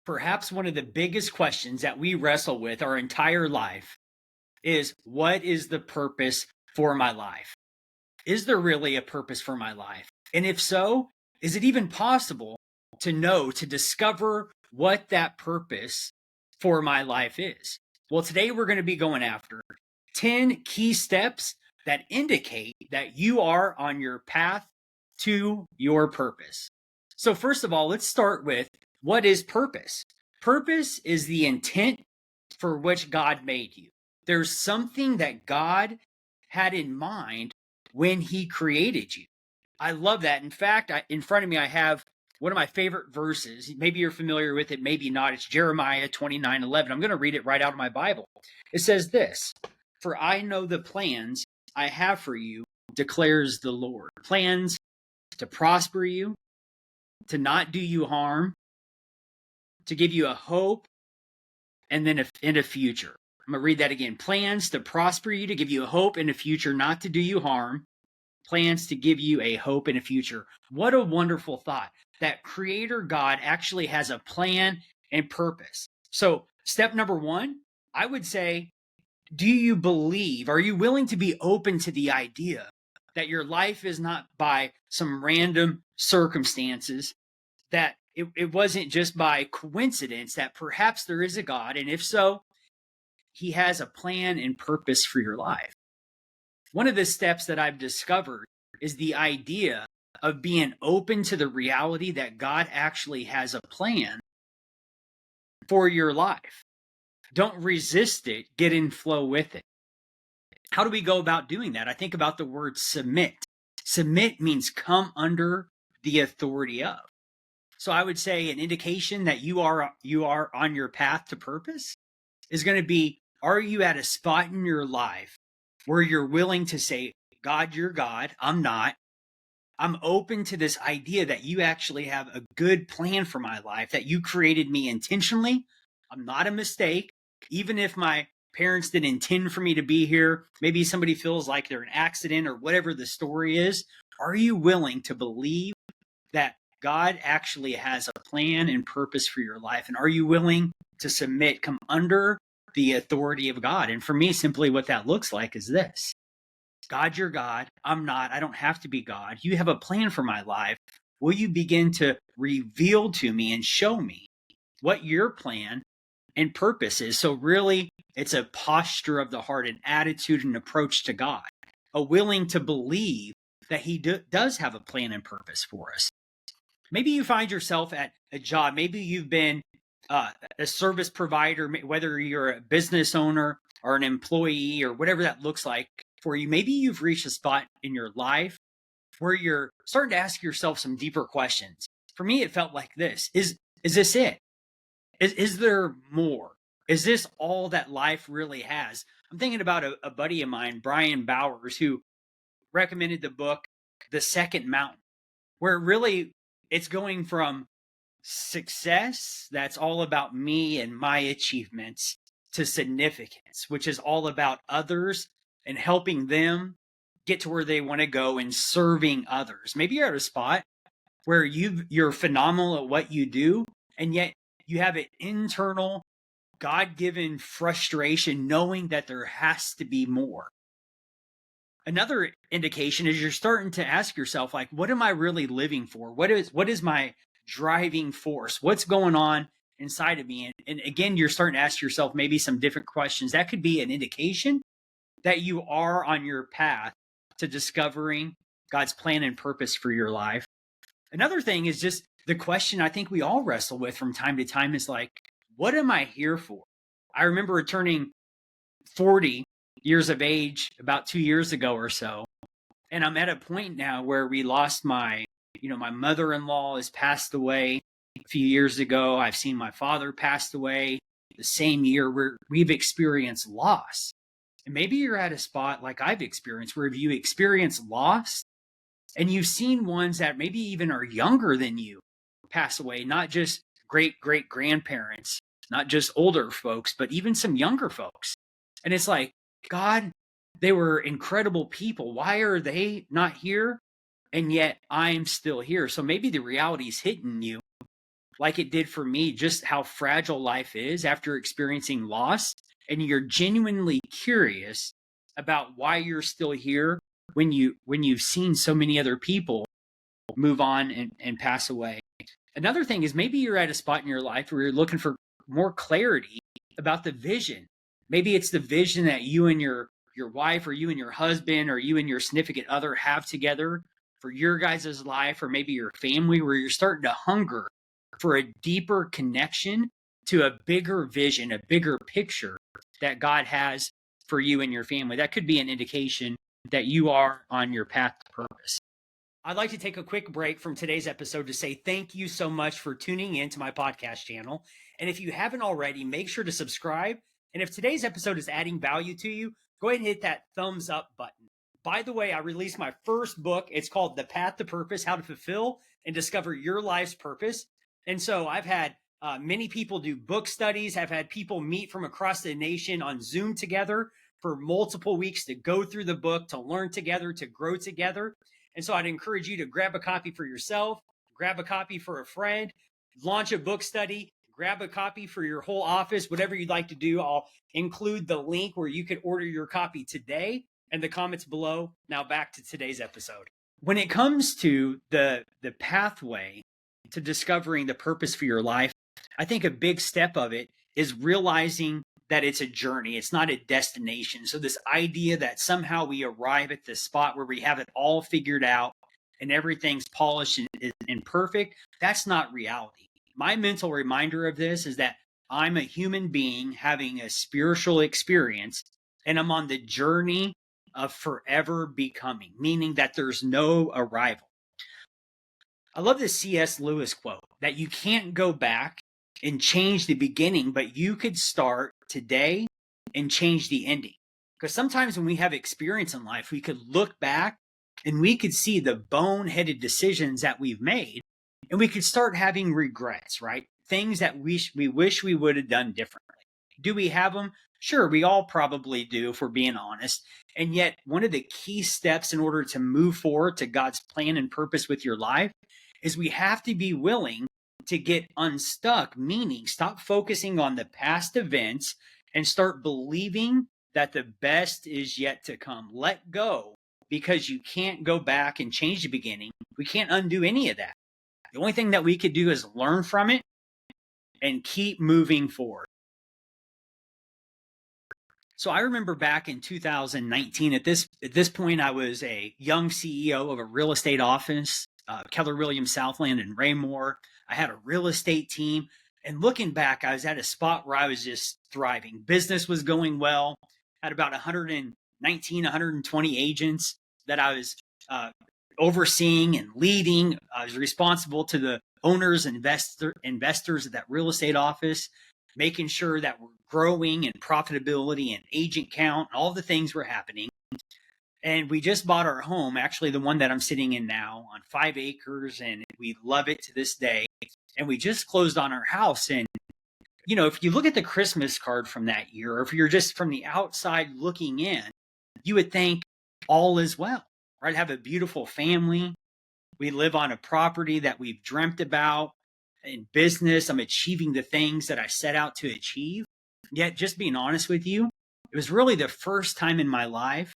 Perhaps one of the biggest questions that we wrestle with our entire life is, what is the purpose for my life? Is there really a purpose for my life? And if so, is it even possible to know, to discover what that purpose for my life is? Well, today we're going to be going after 10 key steps that indicate that you are on your path to your purpose. So, first of all, let's start with, what is purpose? Purpose is the intent for which God made you. There's something that God had in mind when he created you. I love that. In fact, in front of me, I have one of my favorite verses. Maybe you're familiar with it, maybe not. It's Jeremiah 29:11. I'm going to read it right out of my Bible. It says this: "For I know the plans I have for you, declares the Lord. Plans to prosper you, to not do you harm, to give you a hope, and then a future." I'm going to read that again. Plans to prosper you, to give you a hope and a future, not to do you harm. Plans to give you a hope and a future. What a wonderful thought that Creator God actually has a plan and purpose. So, step number one, I would say, do you believe, are you willing to be open to the idea that your life is not by some random circumstances, that it wasn't just by coincidence, that perhaps there is a God, and if so, he has a plan and purpose for your life? One of the steps that I've discovered is the idea of being open to the reality that God actually has a plan for your life. Don't resist it, get in flow with it. How do we go about doing that? I think about the word submit. Submit means come under the authority of. So I would say an indication that you are on your path to purpose is going to be, are you at a spot in your life where you're willing to say, God, you're God, I'm not. I'm open to this idea that you actually have a good plan for my life, that you created me intentionally. I'm not a mistake. Even if my parents didn't intend for me to be here, maybe somebody feels like they're an accident or whatever the story is. Are you willing to believe that God actually has a plan and purpose for your life? And are you willing to submit, come under the authority of God? And for me, simply what that looks like is this: God, you're God. I'm not. I don't have to be God. You have a plan for my life. Will you begin to reveal to me and show me what your plan and purpose is? So really, it's a posture of the heart, an attitude and approach to God, a willing to believe that he does have a plan and purpose for us. Maybe you find yourself at a job. Maybe you've been a service provider, whether you're a business owner or an employee or whatever that looks like for you. Maybe you've reached a spot in your life where you're starting to ask yourself some deeper questions. For me, it felt like this: is this it? Is there more? Is this all that life really has? I'm thinking about a buddy of mine, Brian Bowers, who recommended the book The Second Mountain, where really it's going from success, that's all about me and my achievements, to significance, which is all about others and helping them get to where they want to go and serving others. Maybe you're at a spot where you're phenomenal at what you do, and yet you have an internal God-given frustration knowing that there has to be more. Another indication is you're starting to ask yourself, like, what am I really living for? What is my driving force? What's going on inside of me? And again, you're starting to ask yourself maybe some different questions. That could be an indication that you are on your path to discovering God's plan and purpose for your life. Another thing is just the question I think we all wrestle with from time to time is like, what am I here for? I remember turning 40 years of age about 2 years ago or so. And I'm at a point now where we lost my mother-in-law has passed away a few years ago. I've seen my father passed away the same year, where we've experienced loss. And maybe you're at a spot like I've experienced, where you experience loss and you've seen ones that maybe even are younger than you pass away, not just great-great-grandparents, not just older folks, but even some younger folks. And it's like, God, they were incredible people. Why are they not here? And yet I'm still here. So maybe the reality is hitting you like it did for me, just how fragile life is after experiencing loss. And you're genuinely curious about why you're still here when you've seen so many other people move on and pass away. Another thing is maybe you're at a spot in your life where you're looking for more clarity about the vision. Maybe it's the vision that you and your wife, or you and your husband, or you and your significant other have together for your guys' life, or maybe your family, where you're starting to hunger for a deeper connection to a bigger vision, a bigger picture that God has for you and your family. That could be an indication that you are on your path to purpose. I'd like to take a quick break from today's episode to say thank you so much for tuning in to my podcast channel. And if you haven't already, make sure to subscribe. And if today's episode is adding value to you, go ahead and hit that thumbs up button. By the way, I released my first book. It's called The Path to Purpose: How to Fulfill and Discover Your Life's Purpose. And so I've had many people do book studies. I've had people meet from across the nation on Zoom together for multiple weeks to go through the book, to learn together, to grow together. And so I'd encourage you to grab a copy for yourself, grab a copy for a friend, launch a book study, grab a copy for your whole office, whatever you'd like to do. I'll include the link where you could order your copy today in the comments below. Now back to today's episode. When it comes to the pathway to discovering the purpose for your life, I think a big step of it is realizing that it's a journey. It's not a destination. So this idea that somehow we arrive at this spot where we have it all figured out and everything's polished and perfect, that's not reality. My mental reminder of this is that I'm a human being having a spiritual experience, and I'm on the journey of forever becoming, meaning that there's no arrival. I love this C.S. Lewis quote that you can't go back and change the beginning, but you could start today and change the ending. Because sometimes when we have experience in life, we could look back and we could see the boneheaded decisions that we've made, and we could start having regrets, right? Things that we wish we would have done differently. Do we have them? Sure, we all probably do, if we're being honest. And yet, one of the key steps in order to move forward to God's plan and purpose with your life is we have to be willing to get unstuck, meaning stop focusing on the past events and start believing that the best is yet to come. Let go, because you can't go back and change the beginning. We can't undo any of that. The only thing that we could do is learn from it and keep moving forward. So I remember back in 2019, at this point, I was a young CEO of a real estate office, Keller Williams Southland in Raymore. I had a real estate team. And looking back, I was at a spot where I was just thriving. Business was going well. I had about 119, 120 agents that I was overseeing and leading. I was responsible to the owners and investors of that real estate office, making sure that we're growing in profitability and agent count, all the things were happening. And we just bought our home, actually the one that I'm sitting in now, on 5 acres, and we love it to this day. And we just closed on our house. And, you know, if you look at the Christmas card from that year, or if you're just from the outside looking in, you would think all is well, right? Have a beautiful family. We live on a property that we've dreamt about. In business, I'm achieving the things that I set out to achieve. Yet, just being honest with you, it was really the first time in my life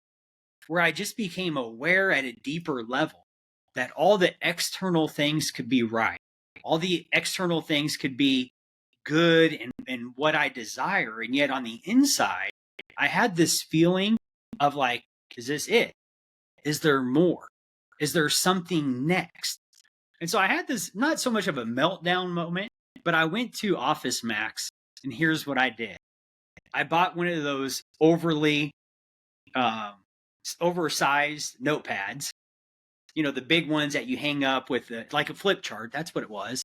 where I just became aware at a deeper level that all the external things could be right. All the external things could be good and what I desire. And yet on the inside, I had this feeling of like, is this it? Is there more? Is there something next? And so I had this, not so much of a meltdown moment, but I went to Office Max, and here's what I did. I bought one of those overly oversized notepads, you know, the big ones that you hang up with like a flip chart. That's what it was.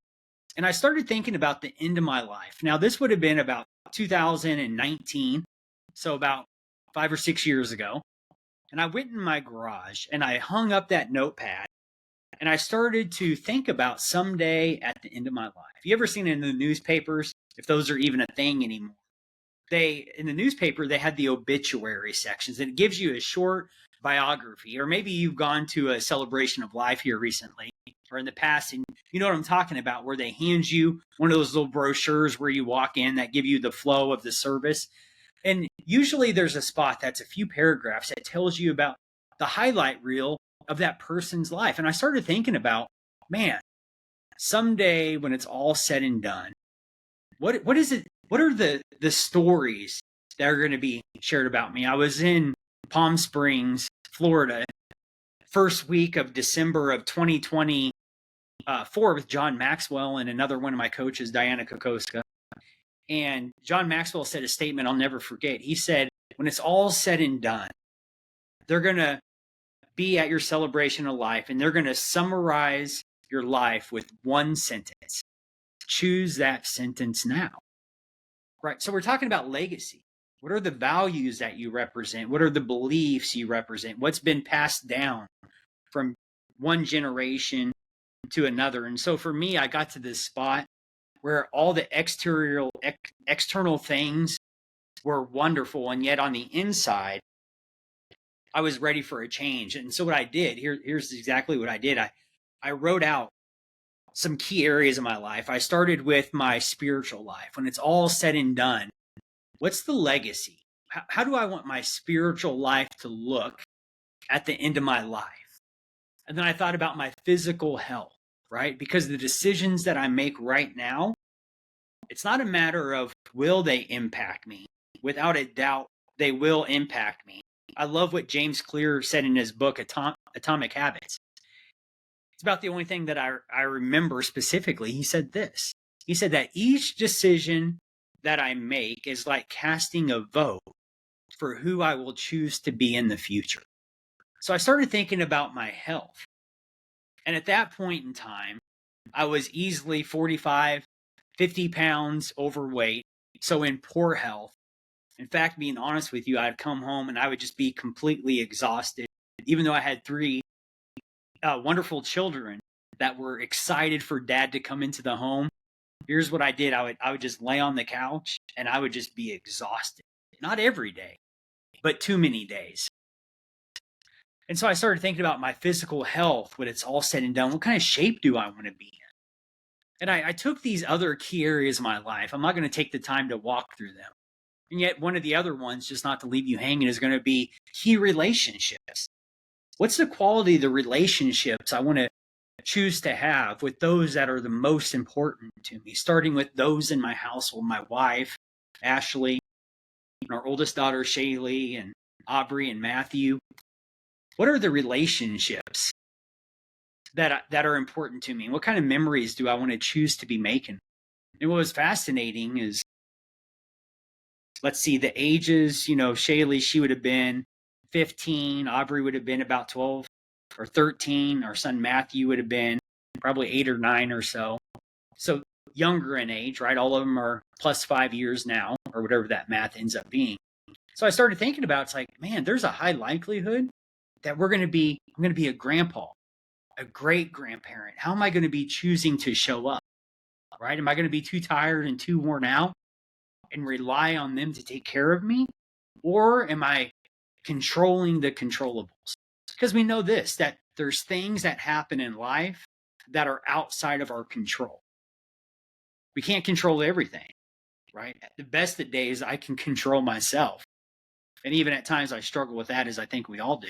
And I started thinking about the end of my life. Now, this would have been about 2019, so about 5 or 6 years ago. And I went in my garage and I hung up that notepad, and I started to think about someday at the end of my life. You ever seen it in the newspapers, if those are even a thing anymore? In the newspaper, they had the obituary sections, and it gives you a short biography. Or maybe you've gone to a celebration of life here recently, or in the past, and you know what I'm talking about, where they hand you one of those little brochures where you walk in that give you the flow of the service. And usually there's a spot that's a few paragraphs that tells you about the highlight reel of that person's life. And I started thinking about, man, someday when it's all said and done, what is it? What are the stories that are going to be shared about me? I was in Palm Springs, Florida, first week of December of 2024 with John Maxwell and another one of my coaches, Diana Kokoska. And John Maxwell said a statement I'll never forget. He said, when it's all said and done, they're going to be at your celebration of life and they're going to summarize your life with one sentence. Choose that sentence now. Right. So we're talking about legacy. What are the values that you represent? What are the beliefs you represent? What's been passed down from one generation to another? And so for me, I got to this spot where all the external things were wonderful. And yet on the inside, I was ready for a change. And so what I did, here's exactly what I did. I wrote out some key areas of my life. I started with my spiritual life. When it's all said and done, what's the legacy? How do I want my spiritual life to look at the end of my life? And then I thought about my physical health, right? Because the decisions that I make right now, it's not a matter of will they impact me? Without a doubt, they will impact me. I love what James Clear said in his book, Atomic Habits. It's about the only thing that I remember specifically. He said this. He said that each decision that I make is like casting a vote for who I will choose to be in the future. So I started thinking about my health. And at that point in time, I was easily 45, 50 pounds overweight, so in poor health. In fact, being honest with you, I'd come home and I would just be completely exhausted, even though I had three wonderful children that were excited for dad to come into the home. Here's what I did. I would just lay on the couch and I would just be exhausted. Not every day, but too many days. And so I started thinking about my physical health when it's all said and done. What kind of shape do I want to be in? And I took these other key areas of my life. I'm not going to take the time to walk through them. And yet one of the other ones, just not to leave you hanging, is going to be key relationships. What's the quality of the relationships I want to choose to have with those that are the most important to me, starting with those in my household, my wife, Ashley, and our oldest daughter, Shaylee, and Aubrey and Matthew. What are the relationships that are important to me? What kind of memories do I want to choose to be making? And what was fascinating is, let's see, the ages, Shaylee, she would have been 15. Aubrey would have been about 12 or 13. Our son Matthew would have been probably 8 or 9 or so. So younger in age, right? All of them are plus 5 years now, or whatever that math ends up being. So I started thinking about, it's like, man, there's a high likelihood that I'm going to be a grandpa, a great grandparent. How am I going to be choosing to show up? Right? Am I going to be too tired and too worn out and rely on them to take care of me? Or am I controlling the controllables? Because we know this, that there's things that happen in life that are outside of our control. We can't control everything, right? At the best of days, I can control myself. And even at times I struggle with that, as I think we all do.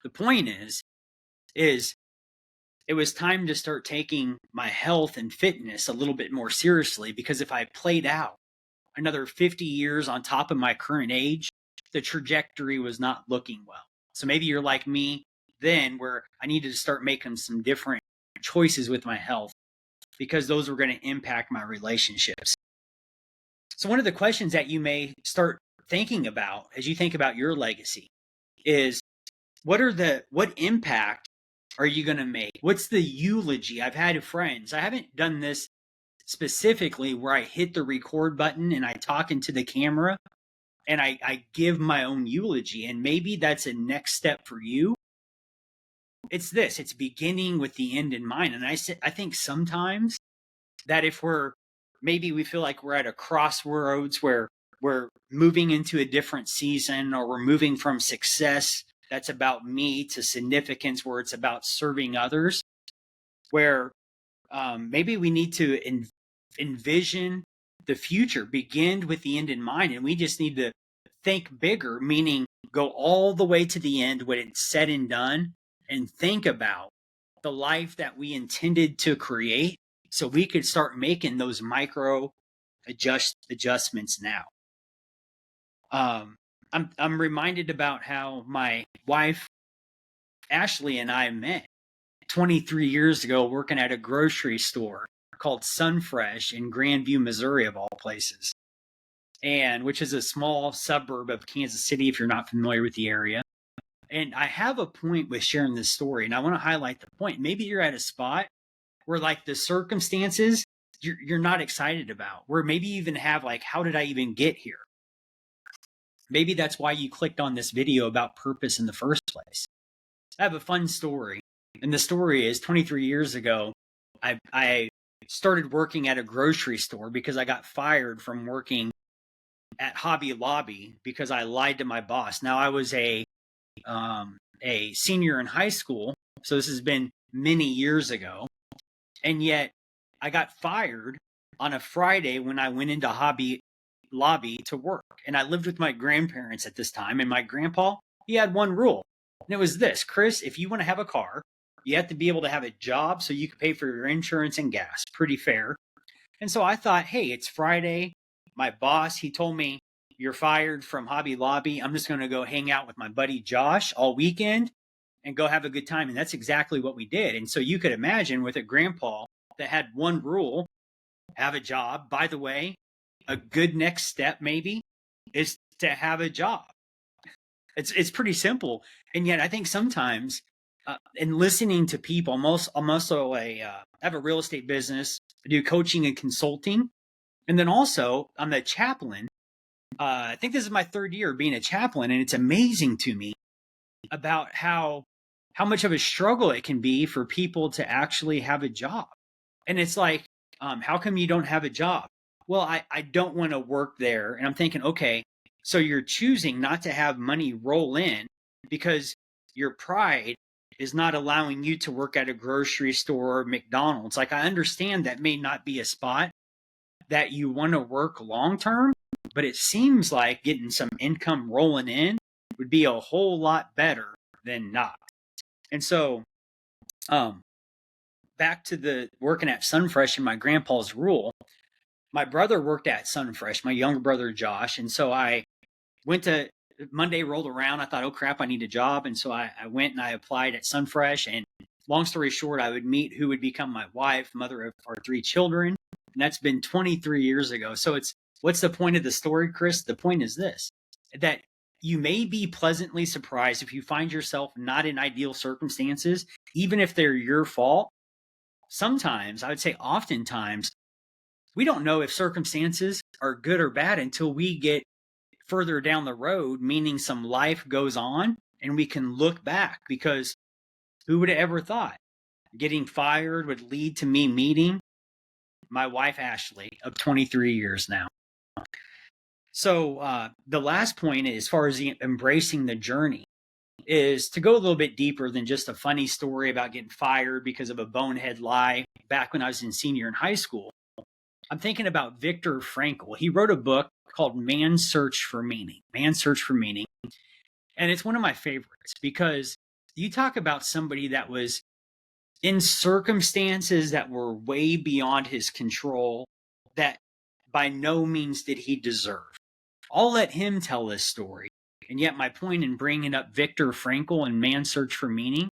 The point is it was time to start taking my health and fitness a little bit more seriously, because if I played out another 50 years on top of my current age, the trajectory was not looking well. So maybe you're like me then, where I needed to start making some different choices with my health, because those were going to impact my relationships. So one of the questions that you may start thinking about as you think about your legacy is, what impact are you going to make? What's the eulogy? I've had friends, I haven't done this specifically where I hit the record button and I talk into the camera and I give my own eulogy. And maybe that's a next step for you. It's beginning with the end in mind. And I think sometimes that if maybe we feel like we're at a crossroads where we're moving into a different season, or we're moving from success that's about me to significance where it's about serving others. where maybe we need to envision the future, begin with the end in mind, and we just need to think bigger, meaning go all the way to the end when it's said and done, and think about the life that we intended to create so we could start making those micro adjustments now. I'm reminded about how my wife Ashley and I met 23 years ago working at a grocery store called Sunfresh in Grandview, Missouri, of all places, and which is a small suburb of Kansas City if you're not familiar with the area. And I have a point with sharing this story, and I want to highlight the point. Maybe you're at a spot where like the circumstances you're not excited about, where maybe you even have like, how did I even get here? Maybe that's why you clicked on this video about purpose in the first place. I have a fun story. And the story is 23 years ago, I started working at a grocery store because I got fired from working at Hobby Lobby because I lied to my boss. Now I was a senior in high school, so this has been many years ago. And yet I got fired on a Friday when I went into Hobby Lobby to work. And I lived with my grandparents at this time. And my grandpa, he had one rule. And it was this: Chris, if you want to have a car, you have to be able to have a job so you can pay for your insurance and gas. Pretty fair. And so I thought, hey, it's Friday. My boss, he told me, you're fired from Hobby Lobby. I'm just going to go hang out with my buddy Josh all weekend and go have a good time. And that's exactly what we did. And so you could imagine with a grandpa that had one rule: have a job. By the way, a good next step maybe is to have a job. It's pretty simple. And yet I think sometimes in listening to people, I'm also I have a real estate business. I do coaching and consulting. And then also I'm a chaplain. I think this is my third year being a chaplain, and it's amazing to me about how much of a struggle it can be for people to actually have a job. And it's like, how come you don't have a job? Well, I don't want to work there. And I'm thinking, okay, so you're choosing not to have money roll in because your pride is not allowing you to work at a grocery store or McDonald's. Like, I understand that may not be a spot that you want to work long term, but it seems like getting some income rolling in would be a whole lot better than not. And so, back to the working at Sunfresh and my grandpa's rule. My brother worked at Sunfresh, my younger brother Josh, and so I went to Monday rolled around. I thought, oh crap, I need a job, and so I went and I applied at Sunfresh. And long story short, I would meet who would become my wife, mother of our 3 children, and that's been 23 years ago. So it's what's the point of the story, Chris? The point is this: that you may be pleasantly surprised if you find yourself not in ideal circumstances, even if they're your fault. Sometimes, I would say oftentimes, we don't know if circumstances are good or bad until we get further down the road, meaning some life goes on and we can look back, because who would have ever thought getting fired would lead to me meeting my wife, Ashley, of 23 years now. So the last point, as far as embracing the journey, is to go a little bit deeper than just a funny story about getting fired because of a bonehead lie back when I was in senior in high school. I'm thinking about Viktor Frankl. He wrote a book called Man's Search for Meaning. Man's Search for Meaning. And it's one of my favorites because you talk about somebody that was in circumstances that were way beyond his control, that by no means did he deserve. I'll let him tell this story. And yet my point in bringing up Viktor Frankl and Man's Search for Meaning,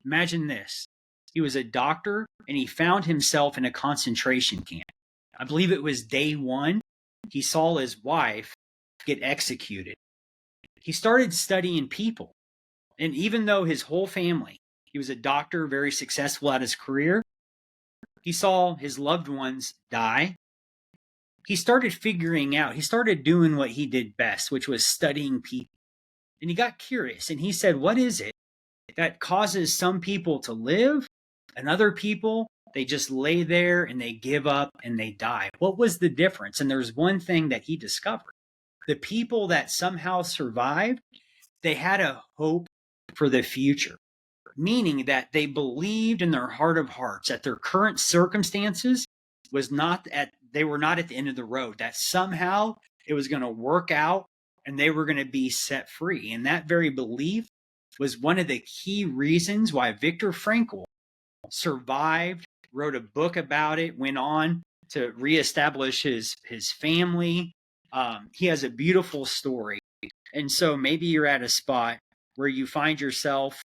imagine this. He was a doctor and he found himself in a concentration camp. I believe it was day 1. He saw his wife get executed. He started studying people. And even though his whole family, he was a doctor, very successful at his career, he saw his loved ones die. He started figuring out, he started doing what he did best, which was studying people. And he got curious and he said, what is it that causes some people to live and other people, they just lay there and they give up and they die? What was the difference? And there's one thing that he discovered. The people that somehow survived, they had a hope for the future. meaning that they believed in their heart of hearts that their current circumstances they were not at the end of the road, that somehow it was going to work out and they were going to be set free. And that very belief was one of the key reasons why Viktor Frankl survived, wrote a book about it, went on to reestablish his family. He has a beautiful story. And so maybe you're at a spot where you find yourself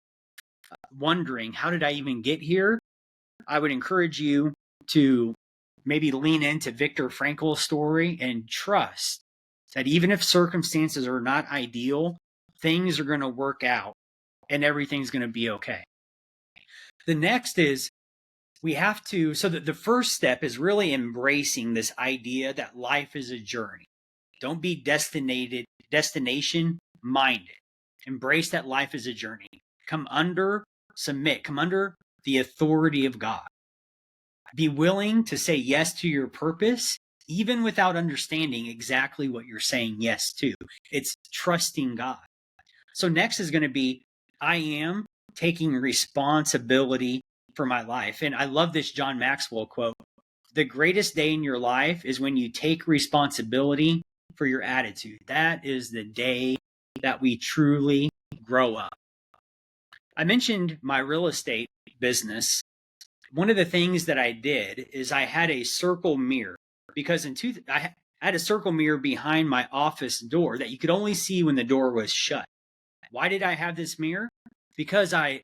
wondering, how did I even get here? I would encourage you to maybe lean into Viktor Frankl's story and trust that even if circumstances are not ideal, things are going to work out and everything's going to be okay. The next is the first step is really embracing this idea that life is a journey. Don't be destination minded. Embrace that life is a journey. Come under the authority of God. Be willing to say yes to your purpose, even without understanding exactly what you're saying yes to. It's trusting God. So next is going to be, I am taking responsibility for my life. And I love this John Maxwell quote. The greatest day in your life is when you take responsibility for your attitude. That is the day that we truly grow up. I mentioned my real estate business. One of the things that I did is I had a circle mirror, because I had a circle mirror behind my office door that you could only see when the door was shut. Why did I have this mirror? Because I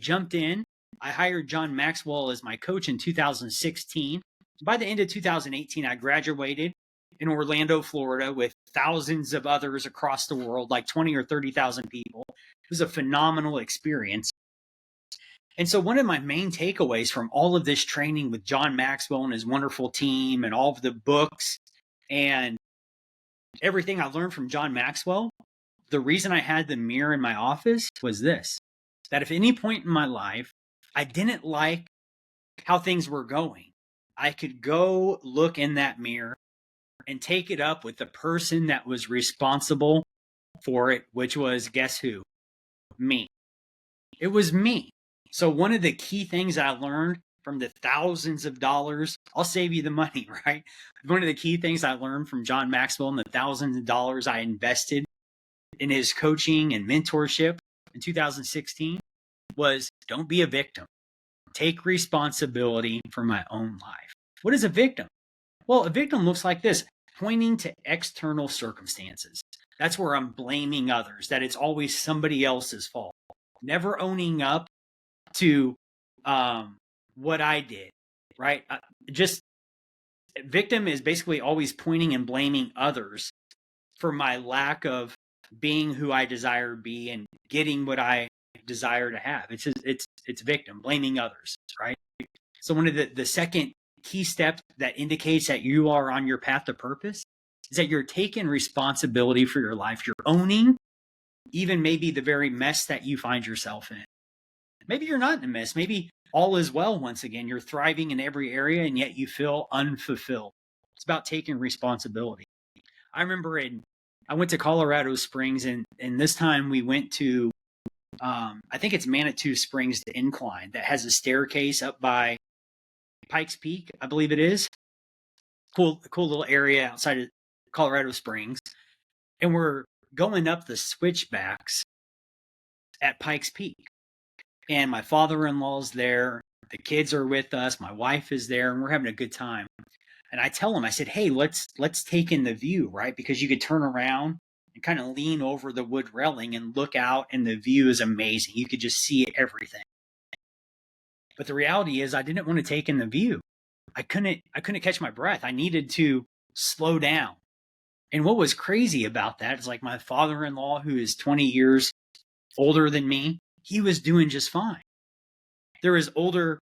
jumped in. I hired John Maxwell as my coach in 2016. By the end of 2018, I graduated in Orlando, Florida, with thousands of others across the world, like 20 or 30,000 people. It was a phenomenal experience. And so one of my main takeaways from all of this training with John Maxwell and his wonderful team and all of the books and everything I learned from John Maxwell, the reason I had the mirror in my office was this, that if at any point in my life I didn't like how things were going, I could go look in that mirror and take it up with the person that was responsible for it, which was, guess who? Me. It was me. So one of the key things I learned from the thousands of dollars, I'll save you the money, right? One of the key things I learned from John Maxwell and the thousands of dollars I invested in his coaching and mentorship in 2016 was, don't be a victim. Take responsibility for my own life. What is a victim? Well, a victim looks like this, pointing to external circumstances. That's where I'm blaming others, that it's always somebody else's fault. Never owning up to what I did, right? Just victim is basically always pointing and blaming others for my lack of being who I desire to be and getting what I desire to have. It's victim, blaming others, right? So one of the second key steps that indicates that you are on your path to purpose is that you're taking responsibility for your life. You're owning even maybe the very mess that you find yourself in. Maybe you're not in a mess. Maybe all is well once again. You're thriving in every area and yet you feel unfulfilled. It's about taking responsibility. I remember I went to Colorado Springs and this time we went to, I think it's Manitou Springs, the incline that has a staircase up by Pikes Peak, I believe it is. Cool little area outside of Colorado Springs. And we're going up the switchbacks at Pikes Peak. And my father-in-law's there. The kids are with us. My wife is there, and we're having a good time. And I tell him, I said, hey, let's take in the view, right? Because you could turn around and kind of lean over the wood railing and look out, and the view is amazing. You could just see everything. But the reality is I didn't want to take in the view. I couldn't catch my breath. I needed to slow down. And what was crazy about that is, like, my father-in-law, who is 20 years older than me, he was doing just fine. There was older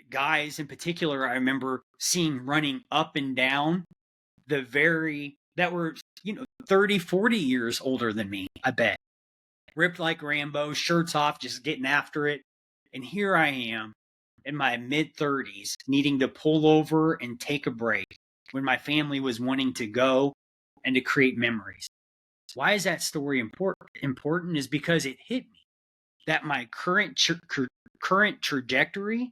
guys in particular I remember seeing running up and down that were, 30, 40 years older than me, I bet. Ripped like Rambo, shirts off, just getting after it. And here I am in my mid-30s needing to pull over and take a break when my family was wanting to go and to create memories. Why is that story important? Is because it hit me. that my current trajectory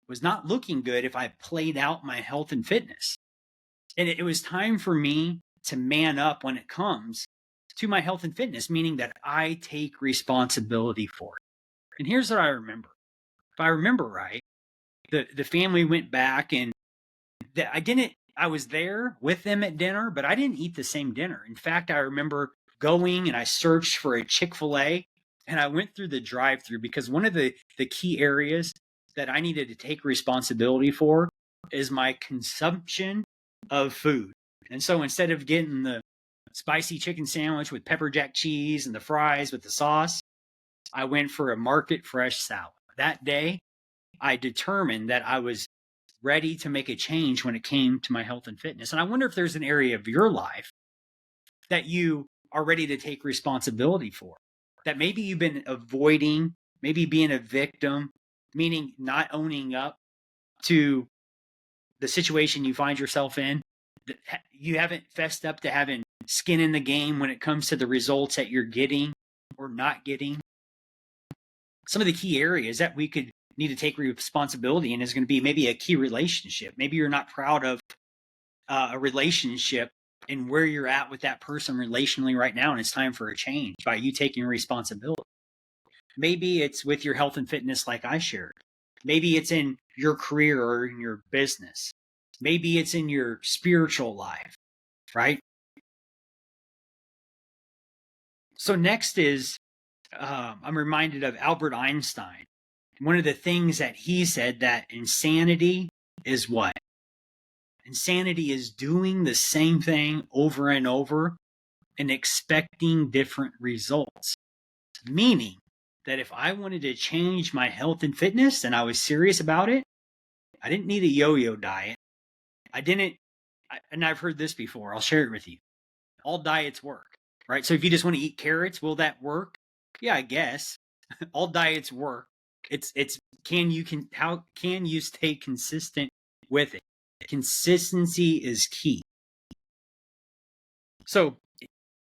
was not looking good if I played out my health and fitness. And it was time for me to man up when it comes to my health and fitness, meaning that I take responsibility for it. And here's what I remember. If I remember right, the family went back, and I was there with them at dinner, but I didn't eat the same dinner. In fact, I remember going and I searched for a Chick-fil-A, and I went through the drive-through because one of the key areas that I needed to take responsibility for is my consumption of food. And so instead of getting the spicy chicken sandwich with pepper jack cheese and the fries with the sauce, I went for a market fresh salad. That day, I determined that I was ready to make a change when it came to my health and fitness. And I wonder if there's an area of your life that you are ready to take responsibility for, that maybe you've been avoiding, maybe being a victim, meaning not owning up to the situation you find yourself in. You haven't fessed up to having skin in the game when it comes to the results that you're getting or not getting. Some of the key areas that we could need to take responsibility in is going to be maybe a key relationship. Maybe you're not proud of a relationship and where you're at with that person relationally right now, and it's time for a change by you taking responsibility. Maybe it's with your health and fitness, like I shared. Maybe it's in your career or in your business. Maybe it's in your spiritual life, right? So next is, I'm reminded of Albert Einstein. One of the things that he said, that insanity is what? Insanity is doing the same thing over and over and expecting different results. Meaning that if I wanted to change my health and fitness and I was serious about it, I didn't need a yo-yo diet. And I've heard this before, I'll share it with you. All diets work, right? So if you just want to eat carrots, will that work? Yeah, I guess. All diets work. How can you stay consistent with it? Consistency is key. So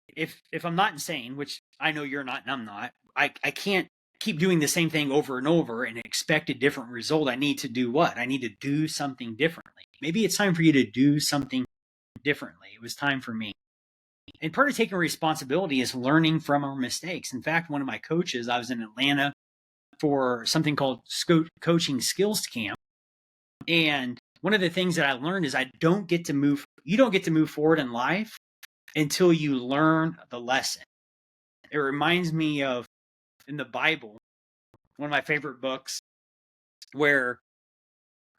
if I'm not insane, which I know you're not and I'm not, I can't keep doing the same thing over and over and expect a different result. I need to do what? I need to do something differently. Maybe it's time for you to do something differently. It was time for me. And part of taking responsibility is learning from our mistakes. In fact, one of my coaches, I was in Atlanta for something called coaching skills camp. And one of the things that I learned is you don't get to move forward in life until you learn the lesson. It reminds me of, in the Bible, one of my favorite books, where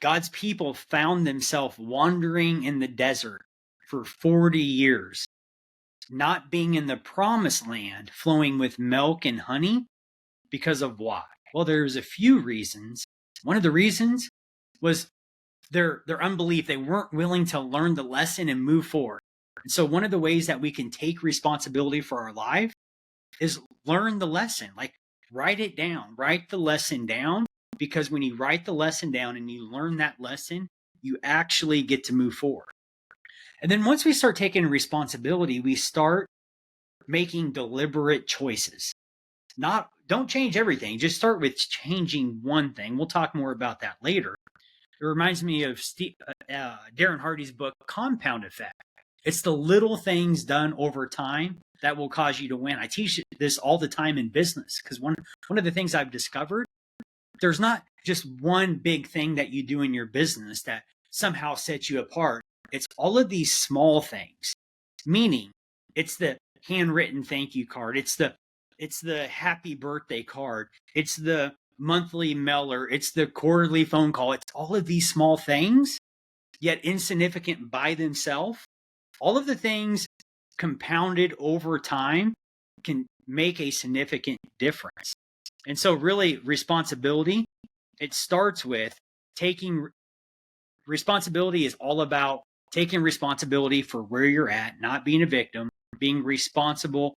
God's people found themselves wandering in the desert for 40 years, not being in the promised land flowing with milk and honey. Because of why? Well, there's a few reasons. One of the reasons was their unbelief. They weren't willing to learn the lesson and move forward. And so one of the ways that we can take responsibility for our life is learn the lesson. Like, write it down, write the lesson down, because when you write the lesson down and you learn that lesson, you actually get to move forward. And then once we start taking responsibility, we start making deliberate choices. Don't change everything. Just start with changing one thing. We'll talk more about that later. It reminds me of Darren Hardy's book, Compound Effect. It's the little things done over time that will cause you to win. I teach this all the time in business, because one of the things I've discovered, there's not just one big thing that you do in your business that somehow sets you apart. It's all of these small things, meaning it's the handwritten thank you card. It's the happy birthday card. It's the monthly mailer. It's the quarterly phone call. It's all of these small things, yet insignificant by themselves. All of the things compounded over time can make a significant difference. And so really, responsibility, it starts with taking responsibility is all about taking responsibility for where you're at, not being a victim, being responsible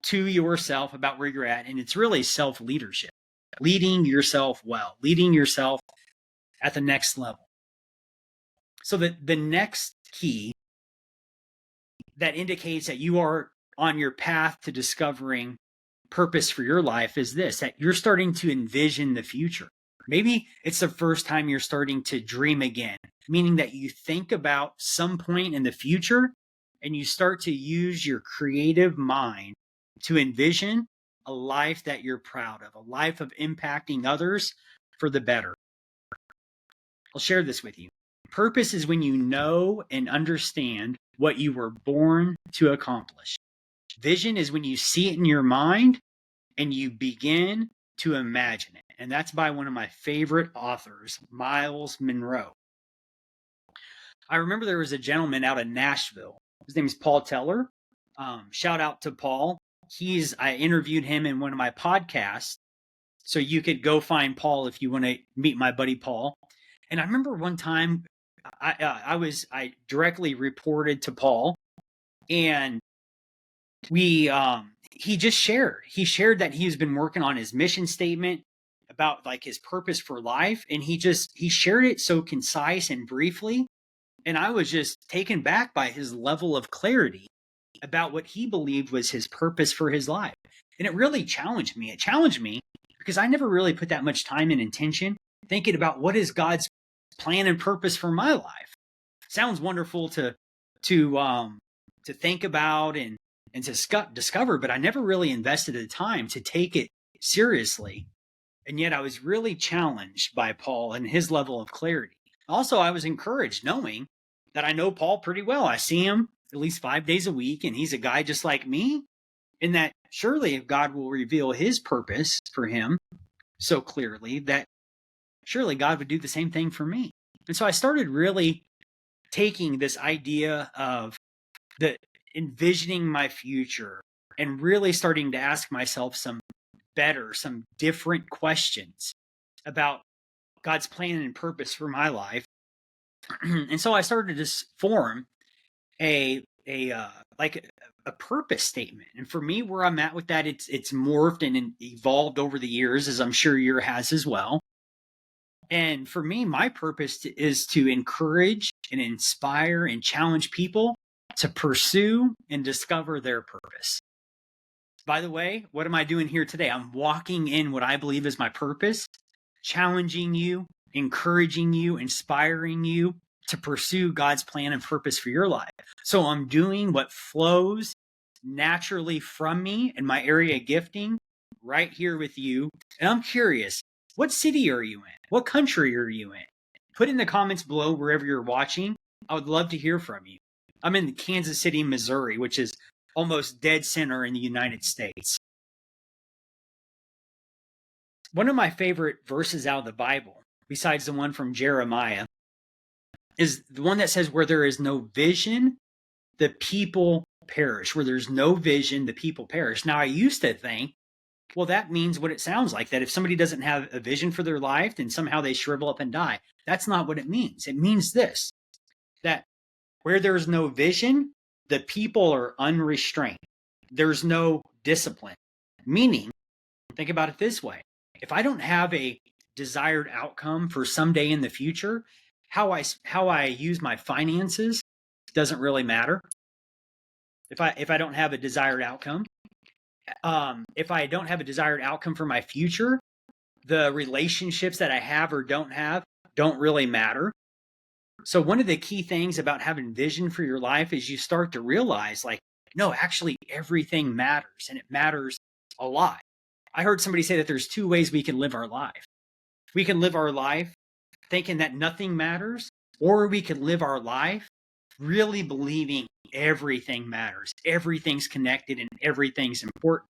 to yourself about where you're at. And it's really self-leadership, leading yourself well, leading yourself at the next level. So the next key that indicates that you are on your path to discovering purpose for your life is this, that you're starting to envision the future. Maybe it's the first time you're starting to dream again, meaning that you think about some point in the future and you start to use your creative mind to envision a life that you're proud of, a life of impacting others for the better. I'll share this with you. Purpose is when you know and understand what you were born to accomplish. Vision is when you see it in your mind and you begin to imagine it. And that's by one of my favorite authors, Miles Monroe. I remember there was a gentleman out in Nashville. His name is Paul Teller. Shout out to Paul. I interviewed him in one of my podcasts. So you could go find Paul if you want to meet my buddy Paul. And I remember one time I directly reported to Paul, and he shared that he's been working on his mission statement about like his purpose for life, and he shared it so concise and briefly, and I was just taken back by his level of clarity about what he believed was his purpose for his life. And it really challenged me. It challenged me because I never really put that much time and intention thinking about what is God's plan and purpose for my life. Sounds wonderful to think about and to discover, but I never really invested the time to take it seriously. And yet I was really challenged by Paul and his level of clarity. Also, I was encouraged knowing that I know Paul pretty well. I see him at least 5 days a week, and he's a guy just like me. And that surely if God will reveal his purpose for him so clearly, that surely God would do the same thing for me. And so I started really taking this idea of envisioning my future and really starting to ask myself some different questions about God's plan and purpose for my life. And so I started to form a purpose statement. And for me, where I'm at with that, it's morphed and evolved over the years, as I'm sure yours has as well. And for me, my purpose is to encourage and inspire and challenge people to pursue and discover their purpose. By the way, what am I doing here today? I'm walking in what I believe is my purpose, challenging you, encouraging you, inspiring you to pursue God's plan and purpose for your life. So I'm doing what flows naturally from me and my area of gifting right here with you. And I'm curious, what city are you in? What country are you in? Put in the comments below wherever you're watching. I would love to hear from you. I'm in Kansas City, Missouri, which is almost dead center in the United States. One of my favorite verses out of the Bible, besides the one from Jeremiah, is the one that says, where there is no vision, the people perish. Where there's no vision, the people perish. Now, I used to think, well, that means what it sounds like, that if somebody doesn't have a vision for their life, then somehow they shrivel up and die. That's not what it means. It means this, that where there's no vision, the people are unrestrained. There's no discipline. Meaning, think about it this way. If I don't have a desired outcome for someday in the future, how I use my finances doesn't really matter. If I don't have a desired outcome, if I don't have a desired outcome for my future, the relationships that I have or don't have don't really matter. So one of the key things about having vision for your life is you start to realize, like, no, actually everything matters, and it matters a lot. I heard somebody say that there's two ways we can live our life. We can live our life thinking that nothing matters, or we can live our life really believing everything matters, everything's connected, and everything's important.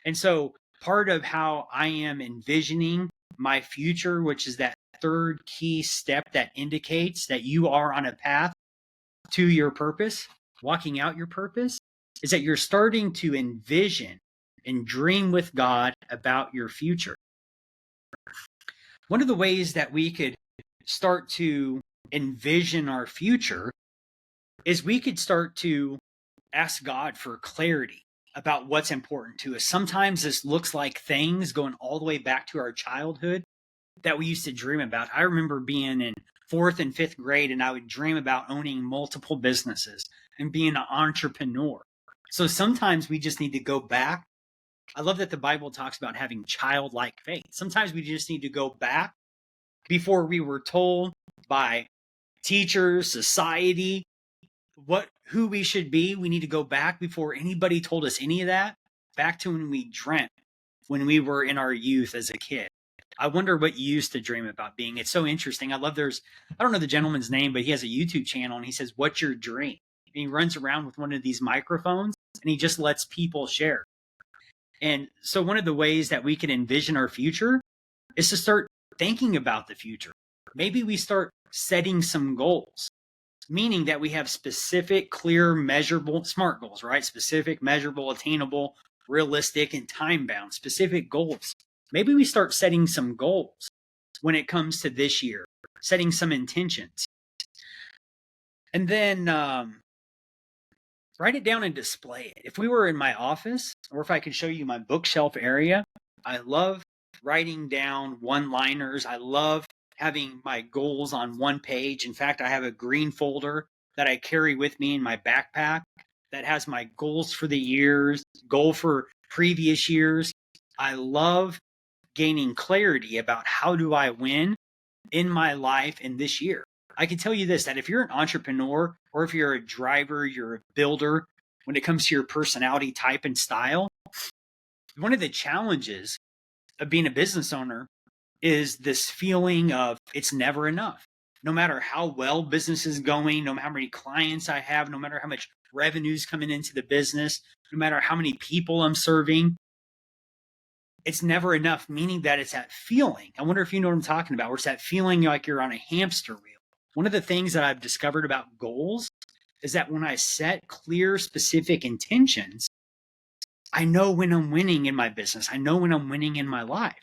And so part of how I am envisioning my future, which is that third key step that indicates that you are on a path to your purpose, walking out your purpose, is that you're starting to envision and dream with God about your future. One of the ways that we could start to envision our future is we could start to ask God for clarity about what's important to us. Sometimes this looks like things going all the way back to our childhood that we used to dream about. I remember being in 4th and 5th grade, and I would dream about owning multiple businesses and being an entrepreneur. So sometimes we just need to go back I love that the Bible talks about having childlike faith. Sometimes we just need to go back before we were told by teachers, society, who we should be. We need to go back before anybody told us any of that, back to when we dreamt when we were in our youth as a kid. I wonder what you used to dream about being. It's so interesting. I don't know the gentleman's name, but he has a YouTube channel and he says, "What's your dream?" And he runs around with one of these microphones and he just lets people share. And so one of the ways that we can envision our future is to start thinking about the future. Maybe we start setting some goals, meaning that we have specific, clear, measurable, SMART goals, right? Specific, measurable, attainable, realistic, and time bound, specific goals. Maybe we start setting some goals when it comes to this year, setting some intentions. And then write it down and display it. If we were in my office, or if I could show you my bookshelf area, I love writing down one-liners. I love having my goals on one page. In fact, I have a green folder that I carry with me in my backpack that has my goals for the years, goal for previous years. I love gaining clarity about how do I win in my life in this year. I can tell you this, that if you're an entrepreneur or if you're a driver, you're a builder, when it comes to your personality type and style, one of the challenges of being a business owner is this feeling of it's never enough. No matter how well business is going, no matter how many clients I have, no matter how much revenue's coming into the business, no matter how many people I'm serving, it's never enough, meaning that it's that feeling. I wonder if you know what I'm talking about, where it's that feeling like you're on a hamster wheel. One of the things that I've discovered about goals is that when I set clear, specific intentions, I know when I'm winning in my business. I know when I'm winning in my life.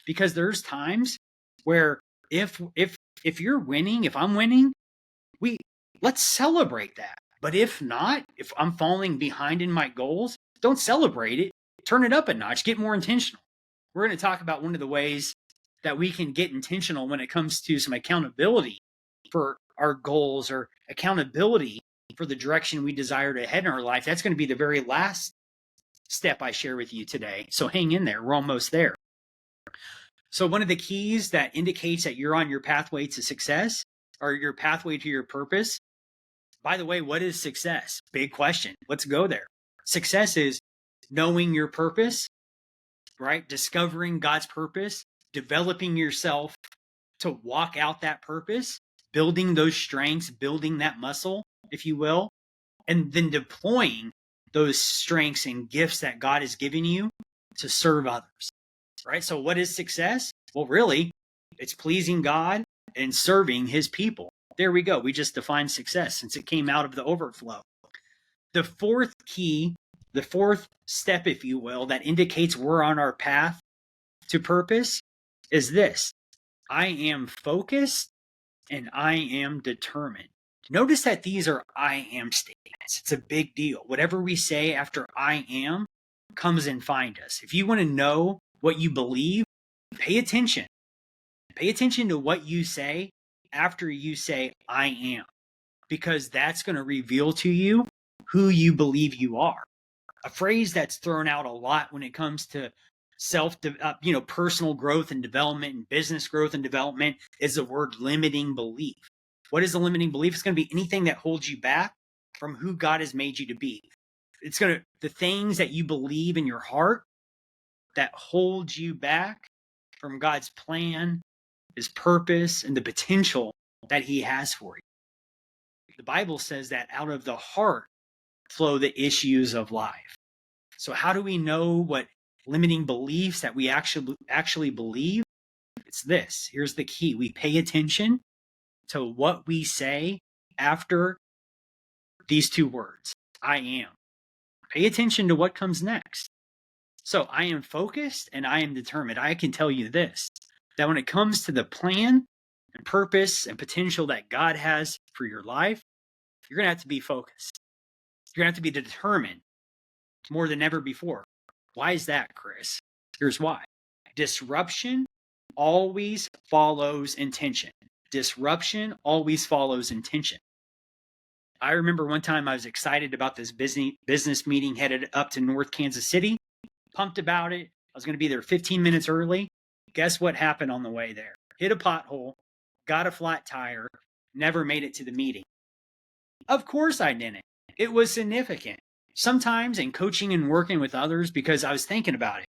Because there's times where if you're winning, if I'm winning, let's celebrate that. But if not, if I'm falling behind in my goals, don't celebrate it. Turn it up a notch, get more intentional. We're going to talk about one of the ways that we can get intentional when it comes to some accountability for our goals or accountability for the direction we desire to head in our life. That's going to be the very last step I share with you today. So hang in there. We're almost there. So one of the keys that indicates that you're on your pathway to success or your pathway to your purpose. By the way, what is success? Big question. Let's go there. Success is knowing your purpose, right? Discovering God's purpose, developing yourself to walk out that purpose, building those strengths, building that muscle, if you will, and then deploying those strengths and gifts that God has given you to serve others, right? So what is success? Well, really, it's pleasing God and serving his people. There we go. We just defined success since it came out of the overflow. The fourth key, the fourth step, if you will, that indicates we're on our path to purpose is this: I am focused and I am determined. Notice that these are I am statements. It's a big deal. Whatever we say after I am comes and find us. If you want to know what you believe, pay attention. Pay attention to what you say after you say I am, because that's going to reveal to you who you believe you are. A phrase that's thrown out a lot when it comes to personal growth and development and business growth and development is the word limiting belief. What is a limiting belief? It's going to be anything that holds you back from who God has made you to be. It's the things that you believe in your heart that hold you back from God's plan, his purpose, and the potential that he has for you. The Bible says that out of the heart flow the issues of life. So how do we know what limiting beliefs that we actually believe? It's this. Here's the key. We pay attention to what we say after these two words, I am. Pay attention to what comes next. So I am focused and I am determined. I can tell you this, that when it comes to the plan and purpose and potential that God has for your life, you're going to have to be focused. You're going to have to be determined more than ever before. Why is that, Chris? Here's why. Disruption always follows intention. Disruption always follows intention. I remember one time I was excited about this business meeting headed up to North Kansas City. pumped about it. I was going to be there 15 minutes early. Guess what happened on the way there? Hit a pothole, got a flat tire, never made it to the meeting. Of course I didn't. It was significant. Sometimes in coaching and working with others, because I was thinking about it,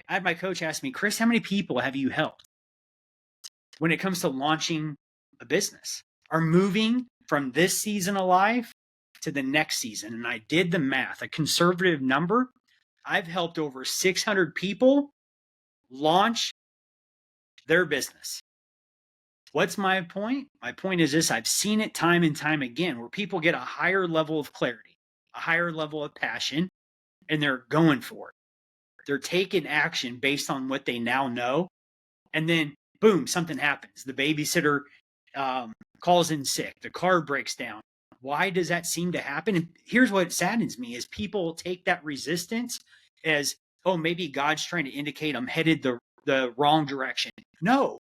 I had my coach ask me, Chris, how many people have you helped when it comes to launching a business or moving from this season of life to the next season? And I did the math, a conservative number. I've helped over 600 people launch their business. What's my point? My point is this: I've seen it time and time again where people get a higher level of clarity, a higher level of passion, and they're going for it. They're taking action based on what they now know. And then, boom, something happens. The babysitter calls in sick. The car breaks down. Why does that seem to happen? And here's what saddens me is people take that resistance as, oh, maybe God's trying to indicate I'm headed the wrong direction. No,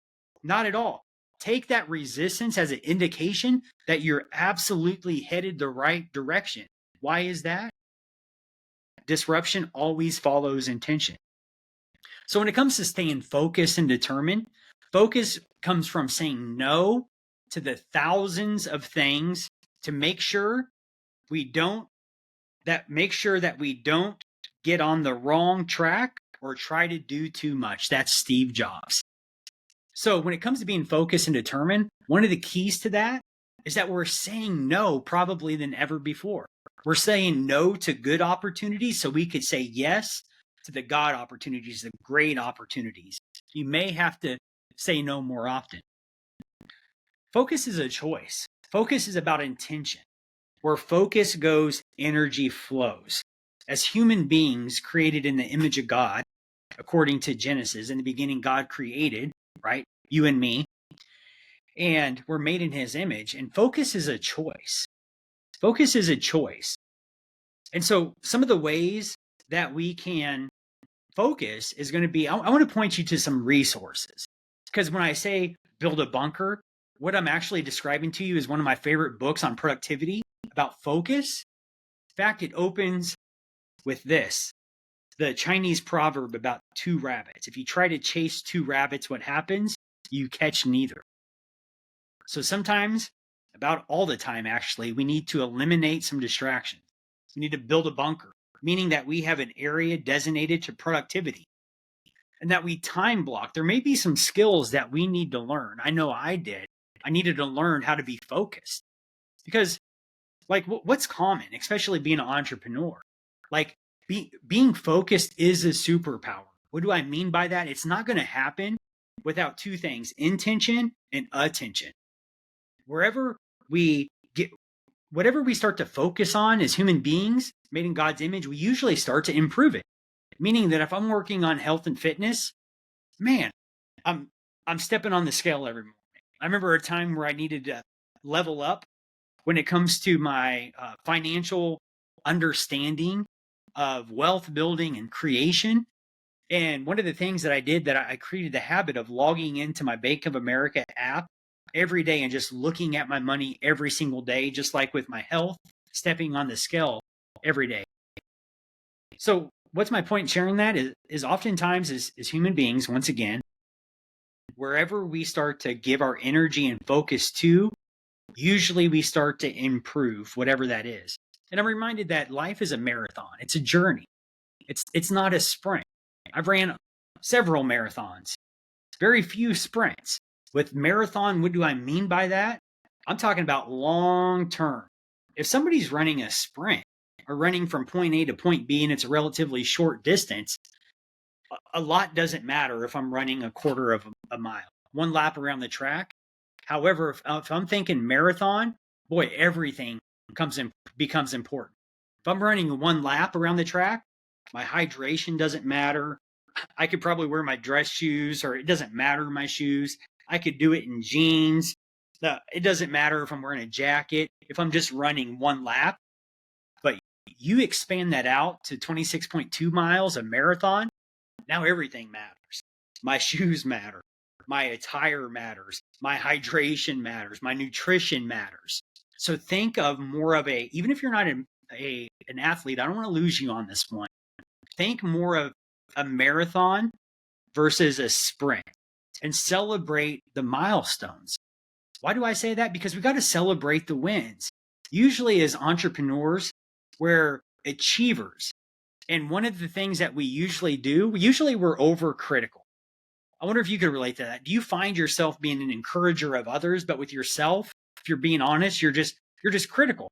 not at all. Take that resistance as an indication that you're absolutely headed the right direction. Why is that? Disruption always follows intention. So when it comes to staying focused and determined, focus comes from saying no to the thousands of things to make sure we don't get on the wrong track or try to do too much. That's Steve Jobs. So when it comes to being focused and determined, one of the keys to that is that we're saying no probably than ever before. We're saying no to good opportunities so we could say yes to the God opportunities, the great opportunities. You may have to say no more often. Focus is a choice. Focus is about intention. Where focus goes, energy flows. As human beings created in the image of God, according to Genesis, in the beginning, God created, right? You and me. And we're made in his image. And focus is a choice. Focus is a choice. And so some of the ways that we can focus is going to be, I want to point you to some resources. Because when I say build a bunker, what I'm actually describing to you is one of my favorite books on productivity about focus. In fact, it opens with this, the Chinese proverb about two rabbits. If you try to chase two rabbits, what happens? You catch neither. So sometimes, about all the time actually, we need to eliminate some distractions. We need to build a bunker, meaning that we have an area designated to productivity and that we time block. There may be some skills that we need to learn. I know I did. I needed to learn how to be focused because like what's common, especially being an entrepreneur, like being focused is a superpower. What do I mean by that? It's not going to happen without two things, intention and attention. Whatever we start to focus on as human beings made in God's image, we usually start to improve it. Meaning that if I'm working on health and fitness, man, I'm stepping on the scale every morning. I remember a time where I needed to level up when it comes to my financial understanding of wealth building and creation. And one of the things that I did that I created the habit of logging into my Bank of America app every day and just looking at my money every single day, just like with my health, stepping on the scale every day. So what's my point in sharing that is oftentimes as human beings, once again, wherever we start to give our energy and focus to, usually we start to improve whatever that is. And I'm reminded that life is a marathon. It's a journey. It's not a sprint. I've ran several marathons, very few sprints. With marathon, what do I mean by that? I'm talking about long term. If somebody's running a sprint or running from point A to point B and it's a relatively short distance, a lot doesn't matter if I'm running a quarter of a mile, one lap around the track. However, if I'm thinking marathon, boy, everything becomes important. If I'm running one lap around the track, my hydration doesn't matter. I could probably wear my dress shoes, or it doesn't matter my shoes. I could do it in jeans. It doesn't matter if I'm wearing a jacket, if I'm just running one lap. But you expand that out to 26.2 miles, a marathon, now everything matters. My shoes matter. My attire matters. My hydration matters. My nutrition matters. So think of more of even if you're not an athlete, I don't want to lose you on this one. Think more of a marathon versus a sprint and celebrate the milestones. Why do I say that? Because we got to celebrate the wins. Usually, as entrepreneurs, we're achievers. And one of the things that we usually do, we're overcritical. I wonder if you could relate to that. Do you find yourself being an encourager of others, but with yourself, if you're being honest, you're just critical.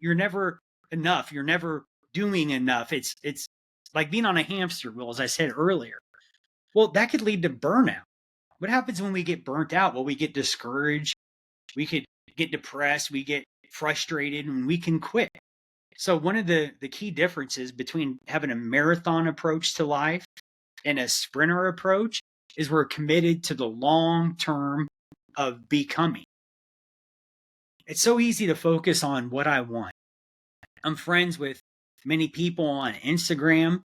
You're never enough. You're never doing enough. It's like being on a hamster wheel, as I said earlier. Well, that could lead to burnout. What happens when we get burnt out? Well, we get discouraged. We could get depressed. We get frustrated, and we can quit. So one of the key differences between having a marathon approach to life and a sprinter approach is we're committed to the long term of becoming. It's so easy to focus on what I want. I'm friends with many people on Instagram.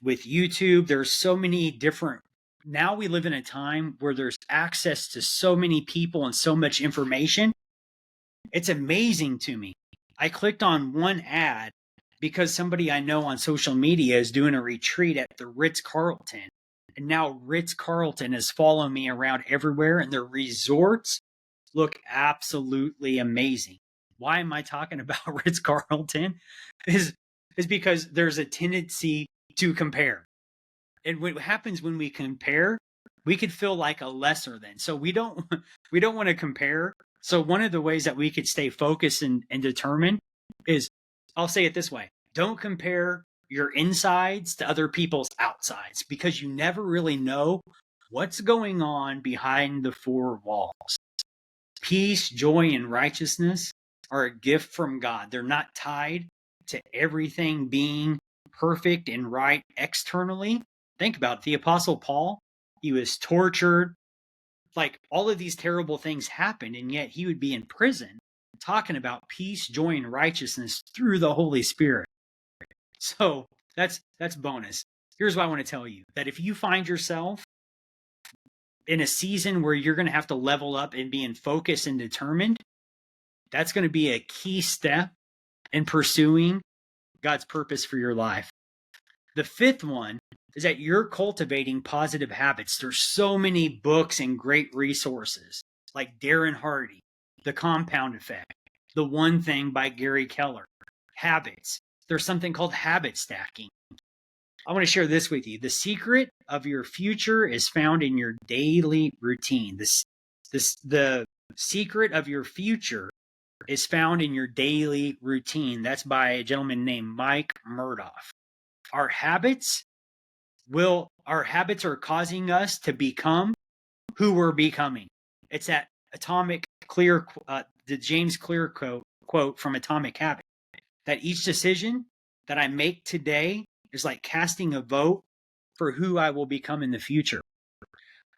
With YouTube, there's so many different. Now we live in a time where there's access to so many people and so much information. It's amazing to me. I clicked on one ad because somebody I know on social media is doing a retreat at the Ritz-Carlton. And now Ritz-Carlton is following me around everywhere, and their resorts look absolutely amazing. Why am I talking about Ritz-Carlton? Is because there's a tendency to compare. And what happens when we compare, we could feel like a lesser than. So we don't want to compare. So one of the ways that we could stay focused and determined is, I'll say it this way: don't compare your insides to other people's outsides, because you never really know what's going on behind the four walls. Peace, joy, and righteousness are a gift from God. They're not tied to everything being perfect and right externally. Think about it. The Apostle Paul, he was tortured. Like, all of these terrible things happened, and yet he would be in prison talking about peace, joy, and righteousness through the Holy Spirit. So that's bonus. Here's what I want to tell you: that if you find yourself in a season where you're going to have to level up and being focused and determined, that's going to be a key step in pursuing God's purpose for your life. The fifth one is that you're cultivating positive habits. There's so many books and great resources like Darren Hardy, The Compound Effect, The One Thing by Gary Keller, Habits. There's something called habit stacking. I want to share this with you. The secret of your future is found in your daily routine. The secret of your future is found in your daily routine. That's by a gentleman named Mike Murdoff. Our habits are causing us to become who we're becoming. It's that the James Clear quote from Atomic Habits, that each decision that I make today is like casting a vote for who I will become in the future.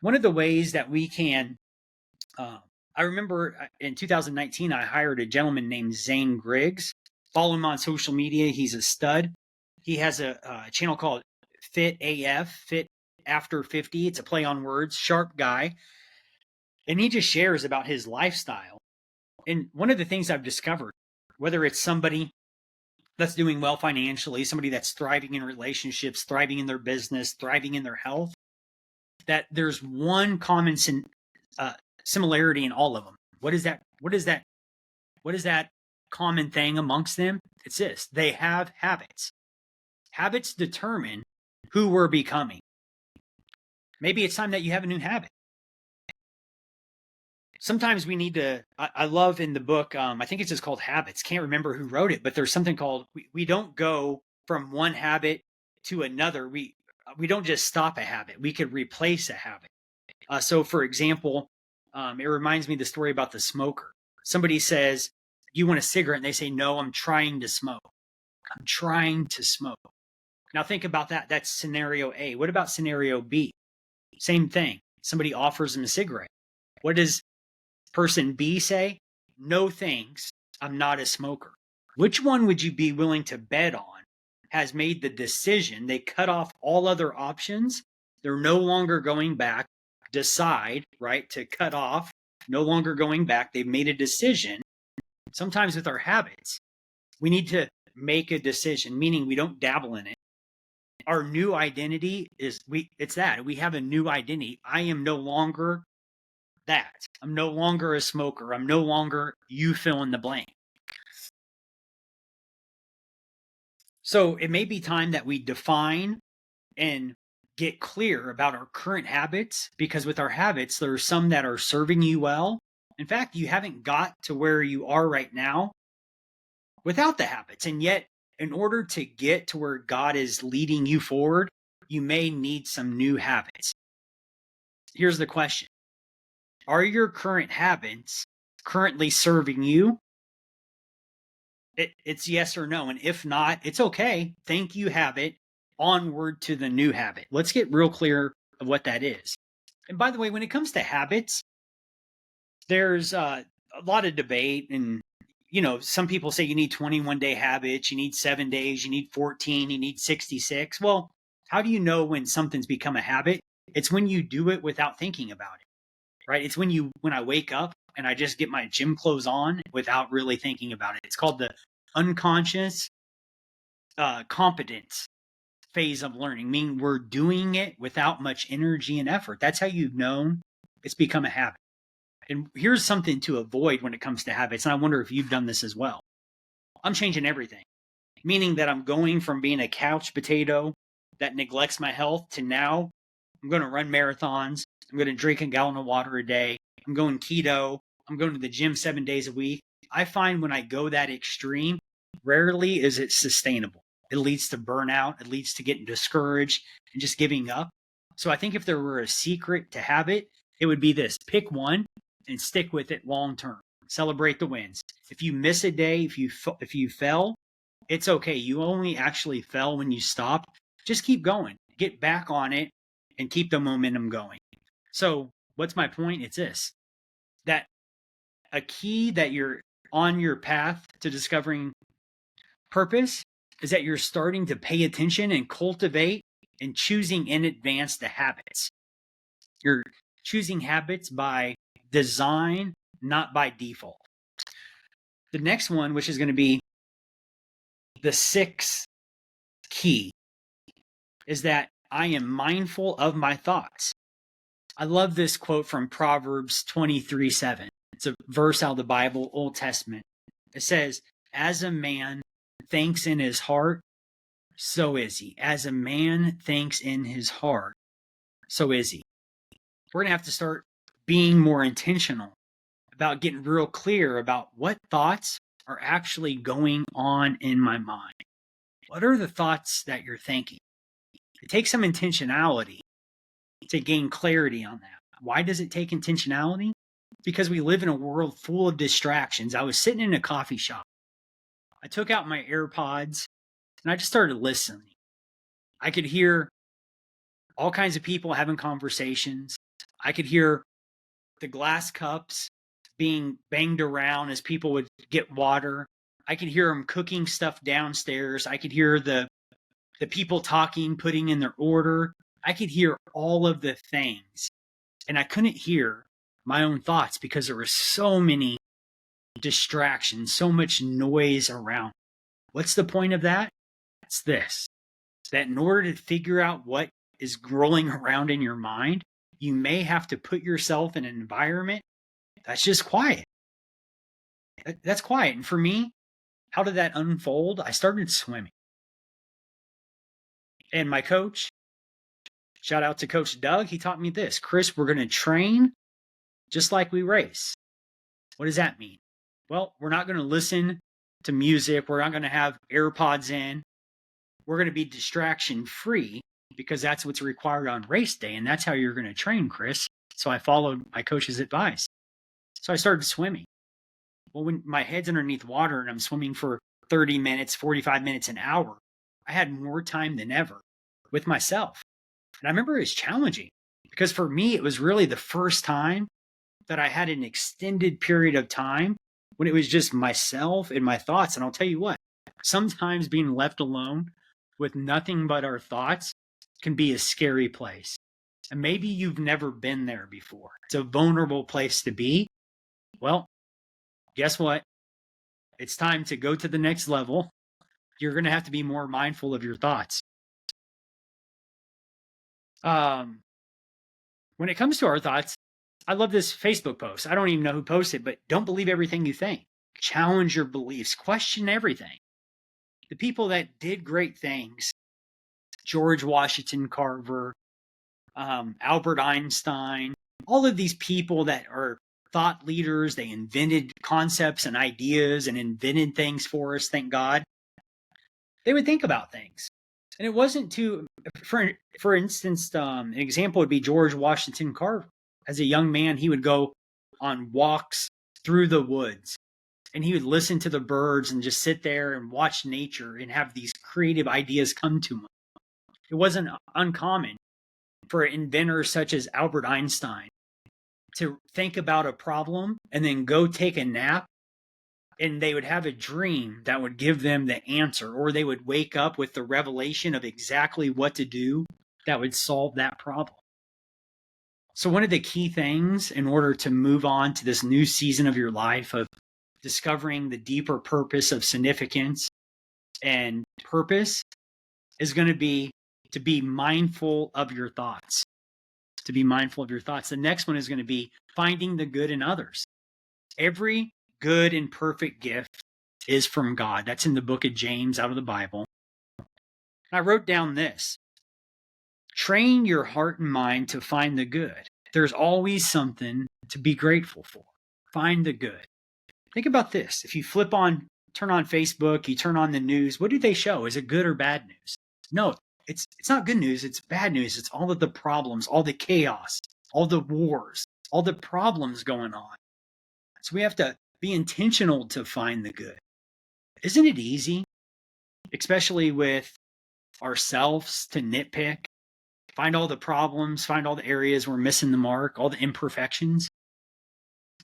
One of the ways that we can, I remember in 2019, I hired a gentleman named Zane Griggs. Follow him on social media. He's a stud. He has a channel called Fit AF, Fit After 50. It's a play on words, sharp guy. And he just shares about his lifestyle. And one of the things I've discovered, whether it's somebody that's doing well financially, somebody that's thriving in relationships, thriving in their business, thriving in their health, that there's one common similarity in all of them. What is that common thing amongst them? It's this: they have habits. Habits determine who we're becoming. Maybe it's time that you have a new habit. Sometimes we need to, I love in the book, I think it's just called Habits. Can't remember who wrote it, but there's something called, we don't go from one habit to another. We don't just stop a habit. We could replace a habit. So for example, it reminds me of the story about the smoker. Somebody says, "You want a cigarette?" And they say, "No, I'm trying to smoke. I'm trying to smoke." Now think about that. That's scenario A. What about scenario B? Same thing. Somebody offers them a cigarette. What does person B say? "No thanks, I'm not a smoker." Which one would you be willing to bet on has made the decision? They cut off all other options. They're no longer going back. Decide, right, to cut off, no longer going back. They've made a decision. Sometimes with our habits, we need to make a decision, meaning we don't dabble in it. Our new identity is it's that we have a new identity. I am no longer that. I'm no longer a smoker. I'm no longer you fill in the blank. So it may be time that we define and get clear about our current habits, because with our habits, there are some that are serving you well. In fact, you haven't got to where you are right now without the habits. And yet, in order to get to where God is leading you forward, you may need some new habits. Here's the question: are your current habits currently serving you? It's yes or no. And if not, it's okay. Think you have it. Onward to the new habit. Let's get real clear of what that is. And by the way, when it comes to habits, there's a lot of debate. And, some people say you need 21-day habits, you need 7 days, you need 14, you need 66. Well, how do you know when something's become a habit? It's when you do it without thinking about it, right? It's when I wake up and I just get my gym clothes on without really thinking about it. It's called the unconscious competence phase of learning, meaning we're doing it without much energy and effort. That's how you've known it's become a habit. And here's something to avoid when it comes to habits. And I wonder if you've done this as well. I'm changing everything, meaning that I'm going from being a couch potato that neglects my health to now I'm going to run marathons. I'm going to drink a gallon of water a day. I'm going keto. I'm going to the gym 7 days a week. I find when I go that extreme, rarely is it sustainable. It leads to burnout. It leads to getting discouraged and just giving up. So I think if there were a secret to habit, it would be this: pick one and stick with it long term. Celebrate the wins. If you miss a day, if you fell, it's okay. You only actually fell when you stopped. Just keep going. Get back on it and keep the momentum going. So what's my point? It's this: that a key that you're on your path to discovering purpose is that you're starting to pay attention and cultivate and choosing in advance the habits. You're choosing habits by design, not by default. The next one, which is going to be the sixth key, is that I am mindful of my thoughts. I love this quote from Proverbs 23:7. It's a verse out of the Bible, Old Testament. It says, as a man thinks in his heart, so is he. As a man thinks in his heart, so is he. We're going to have to start being more intentional about getting real clear about what thoughts are actually going on in my mind. What are the thoughts that you're thinking? It takes some intentionality to gain clarity on that. Why does it take intentionality? Because we live in a world full of distractions. I was sitting in a coffee shop. I took out my AirPods and I just started listening. I could hear all kinds of people having conversations. I could hear the glass cups being banged around as people would get water. I could hear them cooking stuff downstairs. I could hear the people talking, putting in their order. I could hear all of the things. And I couldn't hear my own thoughts because there were so many distractions, so much noise around. What's the point of that? It's this: that in order to figure out what is rolling around in your mind, you may have to put yourself in an environment that's just quiet. That's quiet. And for me, how did that unfold? I started swimming. And my coach, shout out to Coach Doug, he taught me this: Chris, we're going to train just like we race. What does that mean? Well, we're not going to listen to music. We're not going to have AirPods in. We're going to be distraction free because that's what's required on race day. And that's how you're going to train, Chris. So I followed my coach's advice. So I started swimming. Well, when my head's underneath water and I'm swimming for 30 minutes, 45 minutes, an hour, I had more time than ever with myself. And I remember it was challenging because for me, it was really the first time that I had an extended period of time when it was just myself and my thoughts. And I'll tell you what, sometimes being left alone with nothing but our thoughts can be a scary place. And maybe you've never been there before. It's a vulnerable place to be. Well, guess what? It's time to go to the next level. you're going to have to be more mindful of your thoughts. When it comes to our thoughts, I love this Facebook post. I don't even know who posted, but don't believe everything you think. Challenge your beliefs, question everything. The people that did great things, George Washington Carver, Albert Einstein, all of these people that are thought leaders, they invented concepts and ideas and invented things for us, thank God. They would think about things. And it wasn't too, for instance, an example would be George Washington Carver. As a young man, he would go on walks through the woods and he would listen to the birds and just sit there and watch nature and have these creative ideas come to him. It wasn't uncommon for inventors such as Albert Einstein to think about a problem and then go take a nap, and they would have a dream that would give them the answer, or they would wake up with the revelation of exactly what to do that would solve that problem. So one of the key things in order to move on to this new season of your life of discovering the deeper purpose of significance and purpose is going to be mindful of your thoughts. To be mindful of your thoughts. The next one is going to be finding the good in others. Every good and perfect gift is from God. That's in the book of James out of the Bible. I wrote down this. Train your heart and mind to find the good. There's always something to be grateful for. Find the good. Think about this. If you turn on Facebook, you turn on the news, what do they show? Is it good or bad news? No, it's not good news. It's bad news. It's all of the problems, all the chaos, all the wars, all the problems going on. So we have to be intentional to find the good. Isn't it easy, especially with ourselves, to nitpick, find all the problems, find all the areas we're missing the mark, all the imperfections?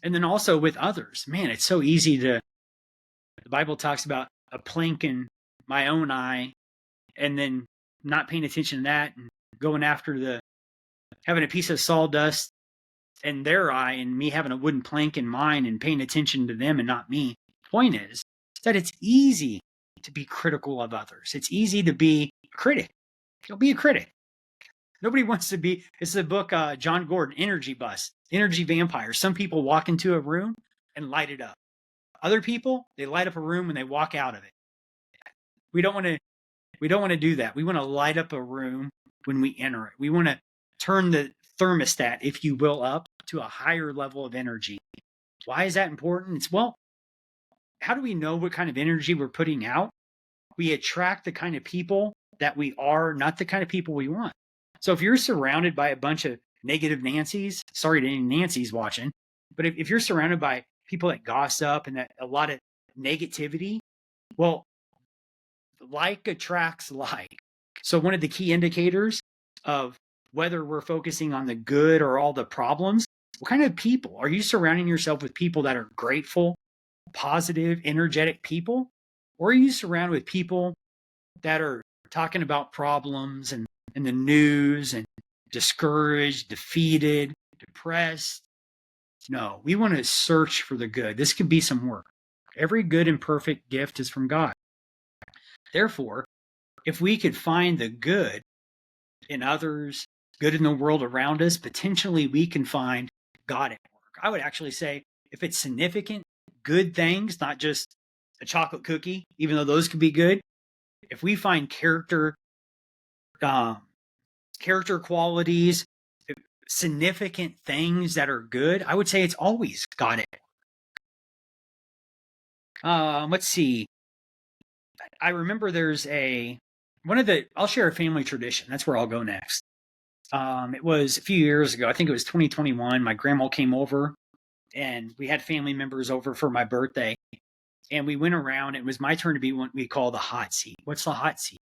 And then also with others, man, it's so easy the Bible talks about a plank in my own eye and then not paying attention to that and going after having a piece of sawdust in their eye and me having a wooden plank in mine and paying attention to them and not me. Point is that it's easy to be critical of others. It's easy to be a critic. Don't be a critic. Nobody wants to be. It's the book, John Gordon, Energy Bus, Energy Vampire. Some people walk into a room and light it up. Other people, they light up a room and they walk out of it. We don't want to do that. We want to light up a room when we enter it. We want to turn the thermostat, if you will, up to a higher level of energy. Why is that important? How do we know what kind of energy we're putting out? We attract the kind of people that we are, not the kind of people we want. So if you're surrounded by a bunch of negative Nancys, sorry to any Nancys watching, but if you're surrounded by people that gossip and that a lot of negativity, well, like attracts like. So one of the key indicators of whether we're focusing on the good or all the problems, what kind of people? Are you surrounding yourself with people that are grateful, positive, energetic people? Or are you surrounded with people that are talking about problems and the news and discouraged, defeated, depressed? No, we want to search for the good. This could be some work. Every good and perfect gift is from God. Therefore, if we could find the good in others, good in the world around us, potentially we can find God at work. I would actually say if it's significant, good things, not just a chocolate cookie, even though those could be good, if we find character qualities, significant things that are good, I would say it's always God at work. Let's see. I remember I'll share a family tradition. That's where I'll go next. It was a few years ago. I think it was 2021. My grandma came over and we had family members over for my birthday. And we went around. It was my turn to be what we call the hot seat. What's the hot seat?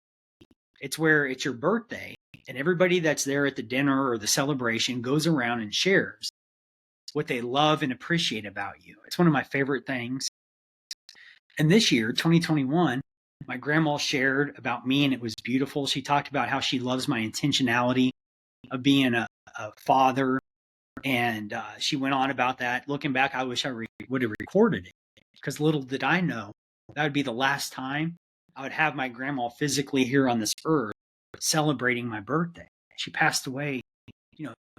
It's where it's your birthday and everybody that's there at the dinner or the celebration goes around and shares what they love and appreciate about you. It's one of my favorite things. And this year, 2021, my grandma shared about me and it was beautiful. She talked about how she loves my intentionality of being a father. And she went on about that. Looking back, I wish I would have recorded it because little did I know that would be the last time I would have my grandma physically here on this earth celebrating my birthday. She passed away,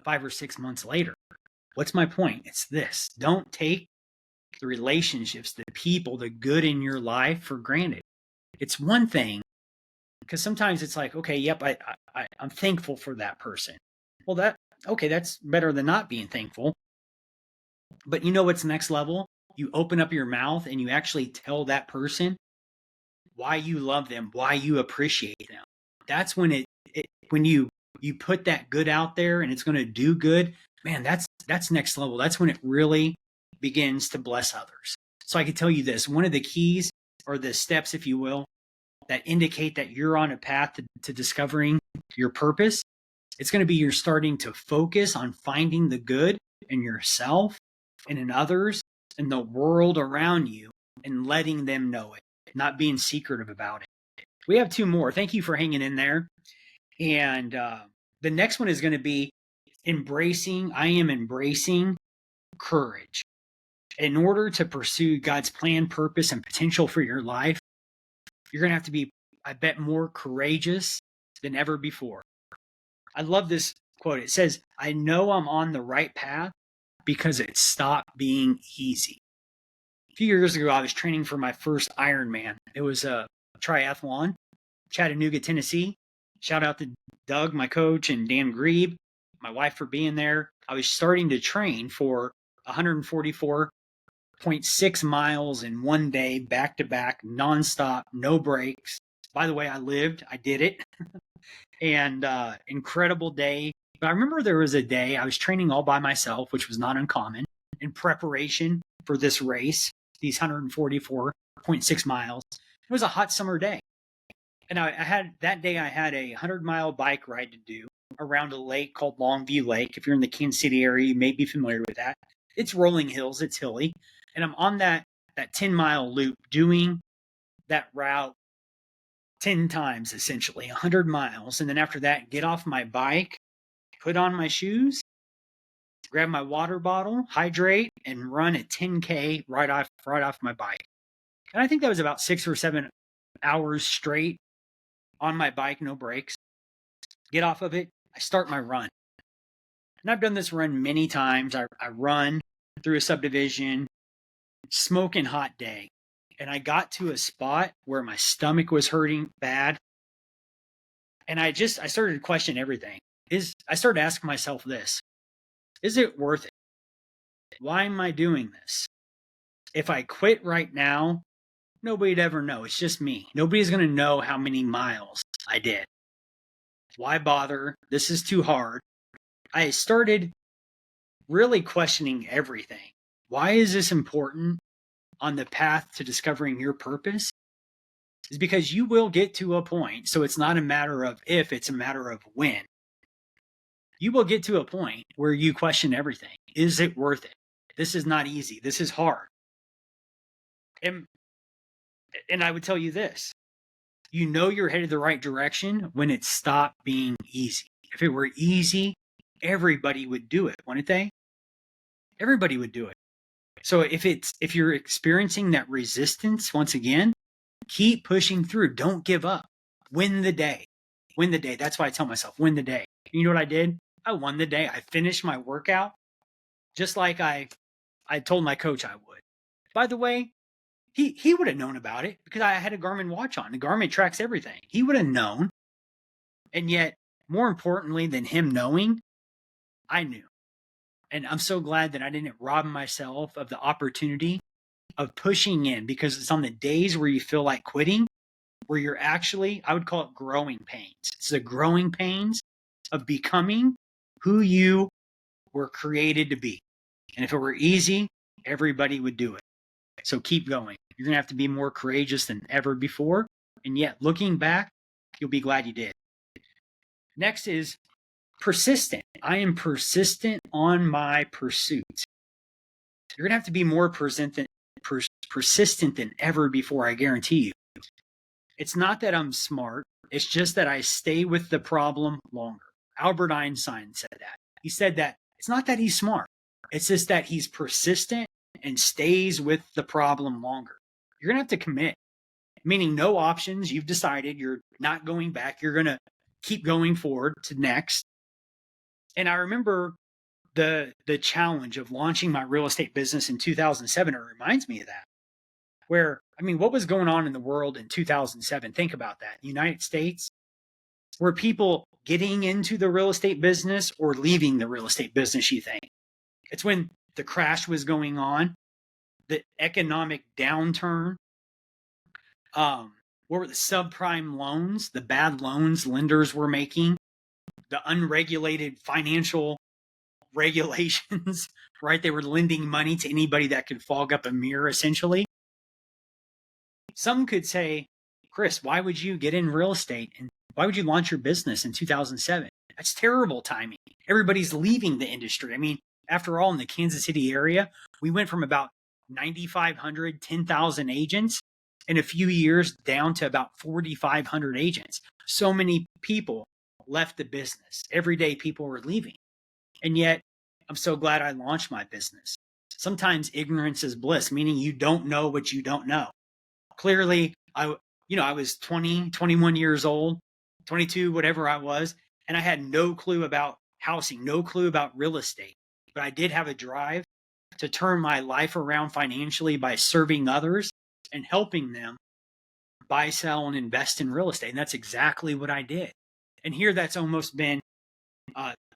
5 or 6 months later. What's my point? It's this. Don't take the relationships, the people, the good in your life for granted. It's one thing, because sometimes it's like, okay, yep, I'm thankful for that person. Well, that's better than not being thankful. But you know what's next level? You open up your mouth and you actually tell that person why you love them, why you appreciate them. That's when when you put that good out there and it's going to do good, man, that's next level. That's when it really begins to bless others. So I can tell you this, one of the keys, or the steps, if you will, that indicate that you're on a path to discovering your purpose, it's going to be you're starting to focus on finding the good in yourself and in others and the world around you, and letting them know it, not being secretive about it. We have two more. Thank you for hanging in there. And the next one is going to be I am embracing courage. In order to pursue God's plan, purpose, and potential for your life, you're going to have to be, I bet, more courageous than ever before. I love this quote. It says, I know I'm on the right path because it stopped being easy. A few years ago, I was training for my first Ironman. It was a triathlon, Chattanooga, Tennessee. Shout out to Doug, my coach, and Dan Grebe, my wife, for being there. I was starting to train for 144.6 miles in one day, back to back, nonstop, no breaks. By the way, I did it. And incredible day. But I remember there was a day I was training all by myself, which was not uncommon, in preparation for this race, these 144.6 miles. It was a hot summer day. And I had a 100-mile bike ride to do around a lake called Longview Lake. If you're in the Kansas City area, you may be familiar with that. It's rolling hills, it's hilly. And I'm on that 10-mile loop doing that route 10 times, essentially, 100 miles. And then after that, get off my bike, put on my shoes, grab my water bottle, hydrate, and run a 10K right off my bike. And I think that was about 6 or 7 hours straight on my bike, no breaks. Get off of it, I start my run. And I've done this run many times. I run through a subdivision, smoking hot day. And I got to a spot where my stomach was hurting bad. And I started to question everything. I started asking myself this: is it worth it? Why am I doing this? If I quit right now, nobody'd ever know. It's just me. Nobody's going to know how many miles I did. Why bother? This is too hard. I started really questioning everything. Why is this important on the path to discovering your purpose? Is because you will get to a point. So it's not a matter of if, it's a matter of when. You will get to a point where you question everything. Is it worth it? This is not easy. This is hard. And I would tell you this: you know you're headed the right direction when it stopped being easy. If it were easy, everybody would do it, wouldn't they? Everybody would do it. So if you're experiencing that resistance, once again, keep pushing through. Don't give up. Win the day. Win the day. That's why I tell myself, win the day. You know what I did? I won the day. I finished my workout just like I told my coach I would. By the way, he would have known about it because I had a Garmin watch on. The Garmin tracks everything. He would have known. And yet, more importantly than him knowing, I knew. And I'm so glad that I didn't rob myself of the opportunity of pushing in, because it's on the days where you feel like quitting, where you're actually, I would call it growing pains. It's the growing pains of becoming who you were created to be. And if it were easy, everybody would do it. So keep going. You're going to have to be more courageous than ever before. And yet, looking back, you'll be glad you did. Next is persistent. I am persistent on my pursuit. You're going to have to be more persistent than ever before, I guarantee you. It's not that I'm smart. It's just that I stay with the problem longer. Albert Einstein said that. He said that it's not that he's smart. It's just that he's persistent and stays with the problem longer. You're going to have to commit. meaning no options. You've decided you're not going back. You're going to keep going forward to next. And I remember the challenge of launching my real estate business in 2007. It reminds me of that. Where, I mean, what was going on in the world in 2007? Think about that. United States, were people getting into the real estate business or leaving the real estate business, you think? It's when the crash was going on, the economic downturn. What were the subprime loans, the bad loans lenders were making, the unregulated financial regulations, right? They were lending money to anybody that could fog up a mirror, essentially. Some could say, Chris, why would you get in real estate and why would you launch your business in 2007? That's terrible timing. Everybody's leaving the industry. I mean, after all, in the Kansas City area, we went from about 9,500, 10,000 agents in a few years down to about 4,500 agents. So many people left the business. Every day people were leaving. And yet, I'm so glad I launched my business. Sometimes ignorance is bliss, meaning you don't know what you don't know. Clearly, I was 20, 21 years old, 22, whatever I was, and I had no clue about housing, no clue about real estate. But I did have a drive to turn my life around financially by serving others and helping them buy, sell, and invest in real estate. And that's exactly what I did. And here that's almost been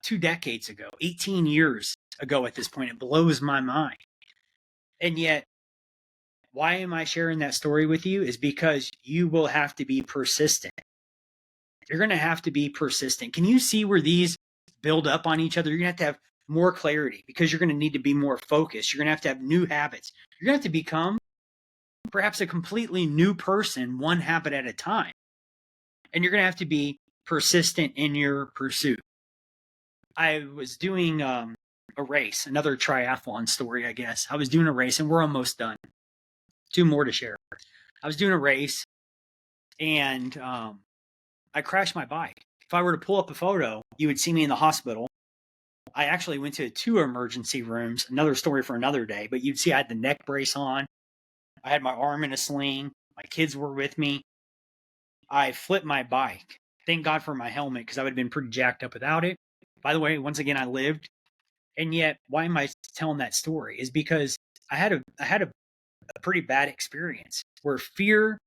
2 decades ago, 18 years ago at this point. It blows my mind. And yet, why am I sharing that story with you? Is because you will have to be persistent. You're going to have to be persistent. Can you see where these build up on each other? You're going to have more clarity because you're going to need to be more focused. You're going to have new habits. You're going to have to become perhaps a completely new person, one habit at a time. And you're going to have to be persistent in your pursuit. I was doing a race, another triathlon story, I guess. I was doing a race and we're almost done. 2 more to share. I was doing a race and I crashed my bike. If I were to pull up a photo, you would see me in the hospital. I actually went to 2 emergency rooms, another story for another day, but you'd see I had the neck brace on. I had my arm in a sling. My kids were with me. I flipped my bike. Thank God for my helmet because I would have been pretty jacked up without it. By the way, once again, I lived. And yet, why am I telling that story? Is because I had a pretty bad experience where fear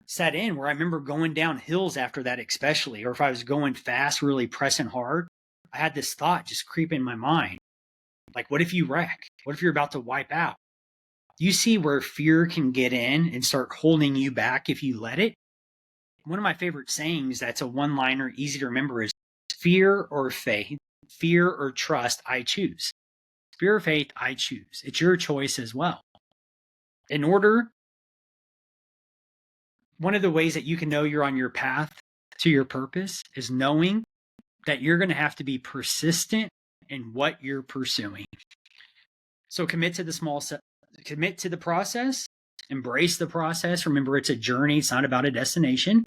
set in, where I remember going down hills after that, especially, or if I was going fast, really pressing hard, I had this thought just creep in my mind. Like, what if you wreck? What if you're about to wipe out? You see where fear can get in and start holding you back if you let it? One of my favorite sayings that's a one-liner, easy to remember is fear or faith, fear or trust, I choose. Fear or faith, I choose. It's your choice as well. One of the ways that you can know you're on your path to your purpose is knowing that you're going to have to be persistent in what you're pursuing. So commit to the process, embrace the process. Remember, it's a journey. It's not about a destination.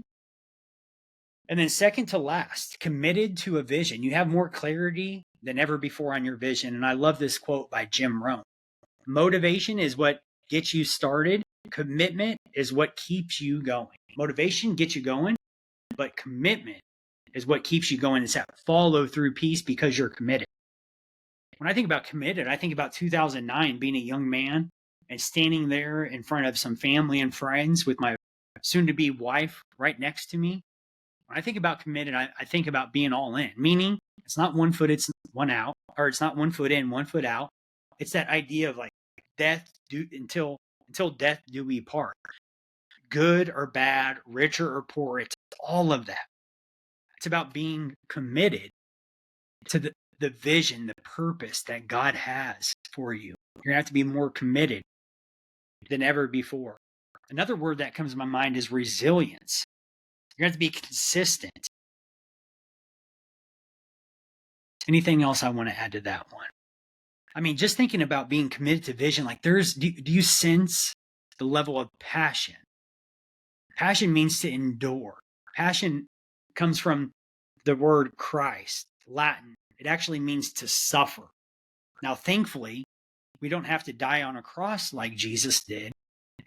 And then second to last, committed to a vision. You have more clarity than ever before on your vision. And I love this quote by Jim Rohn. Motivation is what gets you started. Commitment is what keeps you going. Motivation gets you going, but commitment is what keeps you going. It's that follow through piece because you're committed. When I think about committed, I think about 2009, being a young man and standing there in front of some family and friends with my soon to be wife right next to me. When I think about committed, I think about being all in, meaning it's not one foot, it's one out, or it's not one foot in, one foot out. It's that idea of like until death do we part. Good or bad, richer or poor, it's all of that. It's about being committed to the vision, the purpose that God has for you. You're going to have to be more committed than ever before. Another word that comes to my mind is resilience. You're going to have to be consistent. Anything else I want to add to that one? I mean, just thinking about being committed to vision, like do you sense the level of passion? Passion means to endure. Passion comes from the word Christ, Latin. It actually means to suffer. Now, thankfully, we don't have to die on a cross like Jesus did.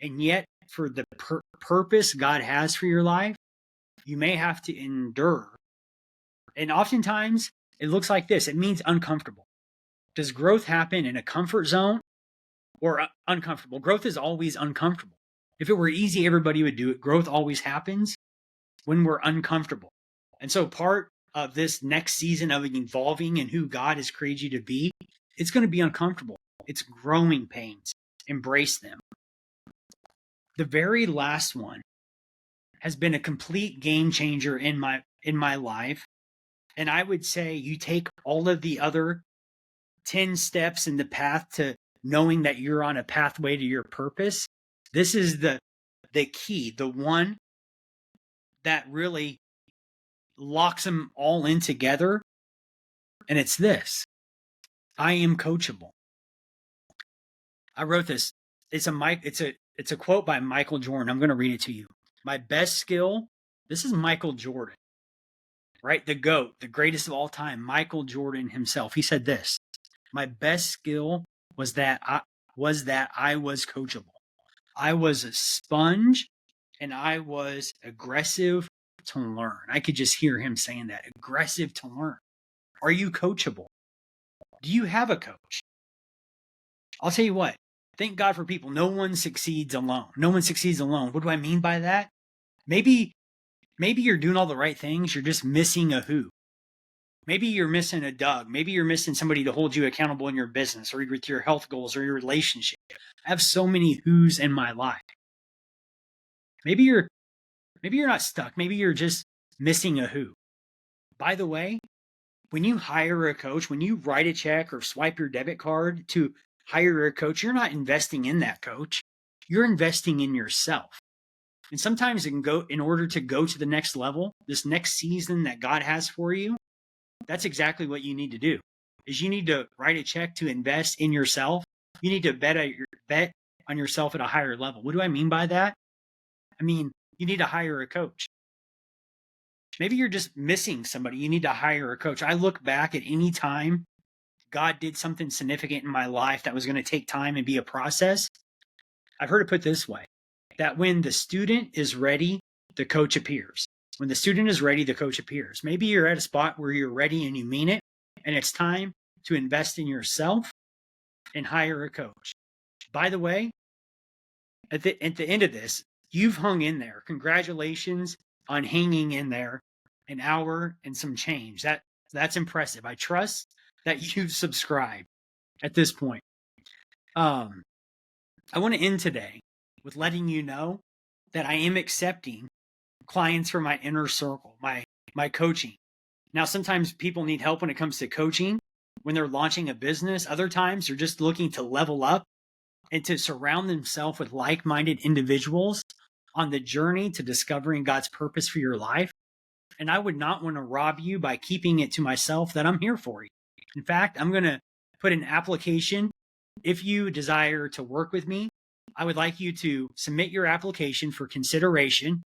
And yet, for the purpose God has for your life, you may have to endure. And oftentimes it looks like this. It means uncomfortable. Does growth happen in a comfort zone or uncomfortable? Growth is always uncomfortable. If it were easy, everybody would do it. Growth always happens when we're uncomfortable. And so part of this next season of evolving in who God has created you to be, it's going to be uncomfortable. It's growing pains. Embrace them. The very last one has been a complete game changer in my life. And I would say you take all of the other 10 steps in the path to knowing that you're on a pathway to your purpose. This is the key, the one that really locks them all in together. And it's this: I am coachable. I wrote this. It's a quote by Michael Jordan. I'm going to read it to you. My best skill. This is Michael Jordan, right? The GOAT, the greatest of all time, Michael Jordan himself. He said this: my best skill was that I was coachable. I was a sponge and I was aggressive to learn. I could just hear him saying that, aggressive to learn. Are you coachable? Do you have a coach? I'll tell you what, thank God for people. No one succeeds alone. No one succeeds alone. What do I mean by that? Maybe you're doing all the right things. You're just missing a who. Maybe you're missing a Doug. Maybe you're missing somebody to hold you accountable in your business or with your health goals or your relationship. I have so many who's in my life. Maybe you're not stuck. Maybe you're just missing a who. By the way, when you hire a coach, when you write a check or swipe your debit card to hire a coach, you're not investing in that coach. You're investing in yourself. And sometimes it can go, in order to go to the next level, this next season that God has for you, that's exactly what you need to do. Is you need to write a check to invest in yourself. You need to bet on yourself at a higher level. What do I mean by that? I mean, you need to hire a coach. Maybe you're just missing somebody. You need to hire a coach. I look back at any time God did something significant in my life that was going to take time and be a process. I've heard it put this way, that when the student is ready, the coach appears. When the student is ready, the coach appears. Maybe you're at a spot where you're ready and you mean it, and it's time to invest in yourself and hire a coach. By the way, at the end of this, you've hung in there. Congratulations on hanging in there an hour and some change. That's impressive. I trust that you've subscribed at this point. I want to end today with letting you know that I am accepting clients from my inner circle, my coaching. Now, sometimes people need help when it comes to coaching when they're launching a business. Other times they're just looking to level up and to surround themselves with like-minded individuals on the journey to discovering God's purpose for your life. And I would not want to rob you by keeping it to myself that I'm here for you. In fact, I'm going to put an application. If you desire to work with me, I would like you to submit your application for consideration,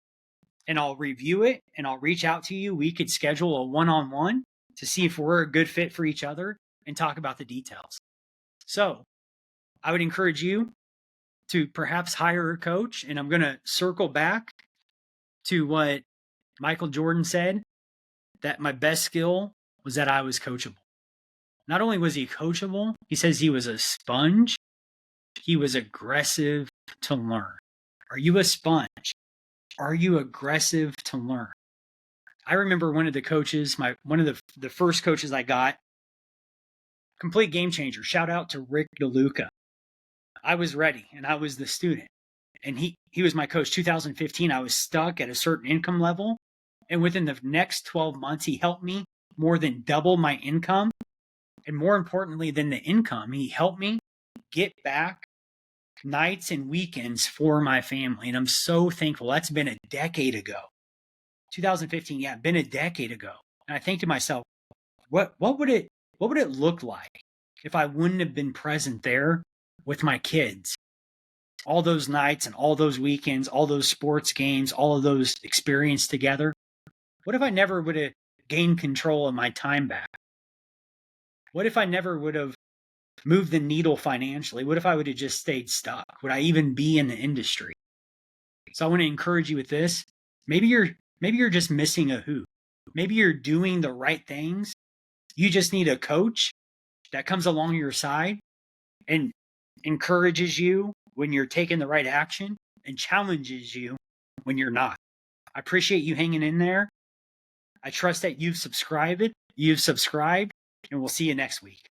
and I'll review it and I'll reach out to you. We could schedule a one-on-one to see if we're a good fit for each other and talk about the details. So I would encourage you to perhaps hire a coach. And I'm going to circle back to what Michael Jordan said, that my best skill was that I was coachable. Not only was he coachable, he says he was a sponge. He was aggressive to learn. Are you a sponge? Are you aggressive to learn? I remember one of the coaches, one of the first coaches I got, complete game changer. Shout out to Rick DeLuca. I was ready and I was the student. And he was my coach. 2015, I was stuck at a certain income level. And within the next 12 months, he helped me more than double my income. And more importantly than the income, he helped me get back nights and weekends for my family. And I'm so thankful. That's been a decade ago. 2015, yeah, been a decade ago. And I think to myself, what would it look like if I wouldn't have been present there with my kids? All those nights and all those weekends, all those sports games, all of those experienced together. What if I never would have gained control of my time back? What if I never would have moved the needle financially? What if I would have just stayed stuck? Would I even be in the industry? So I want to encourage you with this. Maybe you're just missing a who. Maybe you're doing the right things. You just need a coach that comes along your side and encourages you when you're taking the right action and challenges you when you're not. I appreciate you hanging in there. I trust that you've subscribed, and we'll see you next week.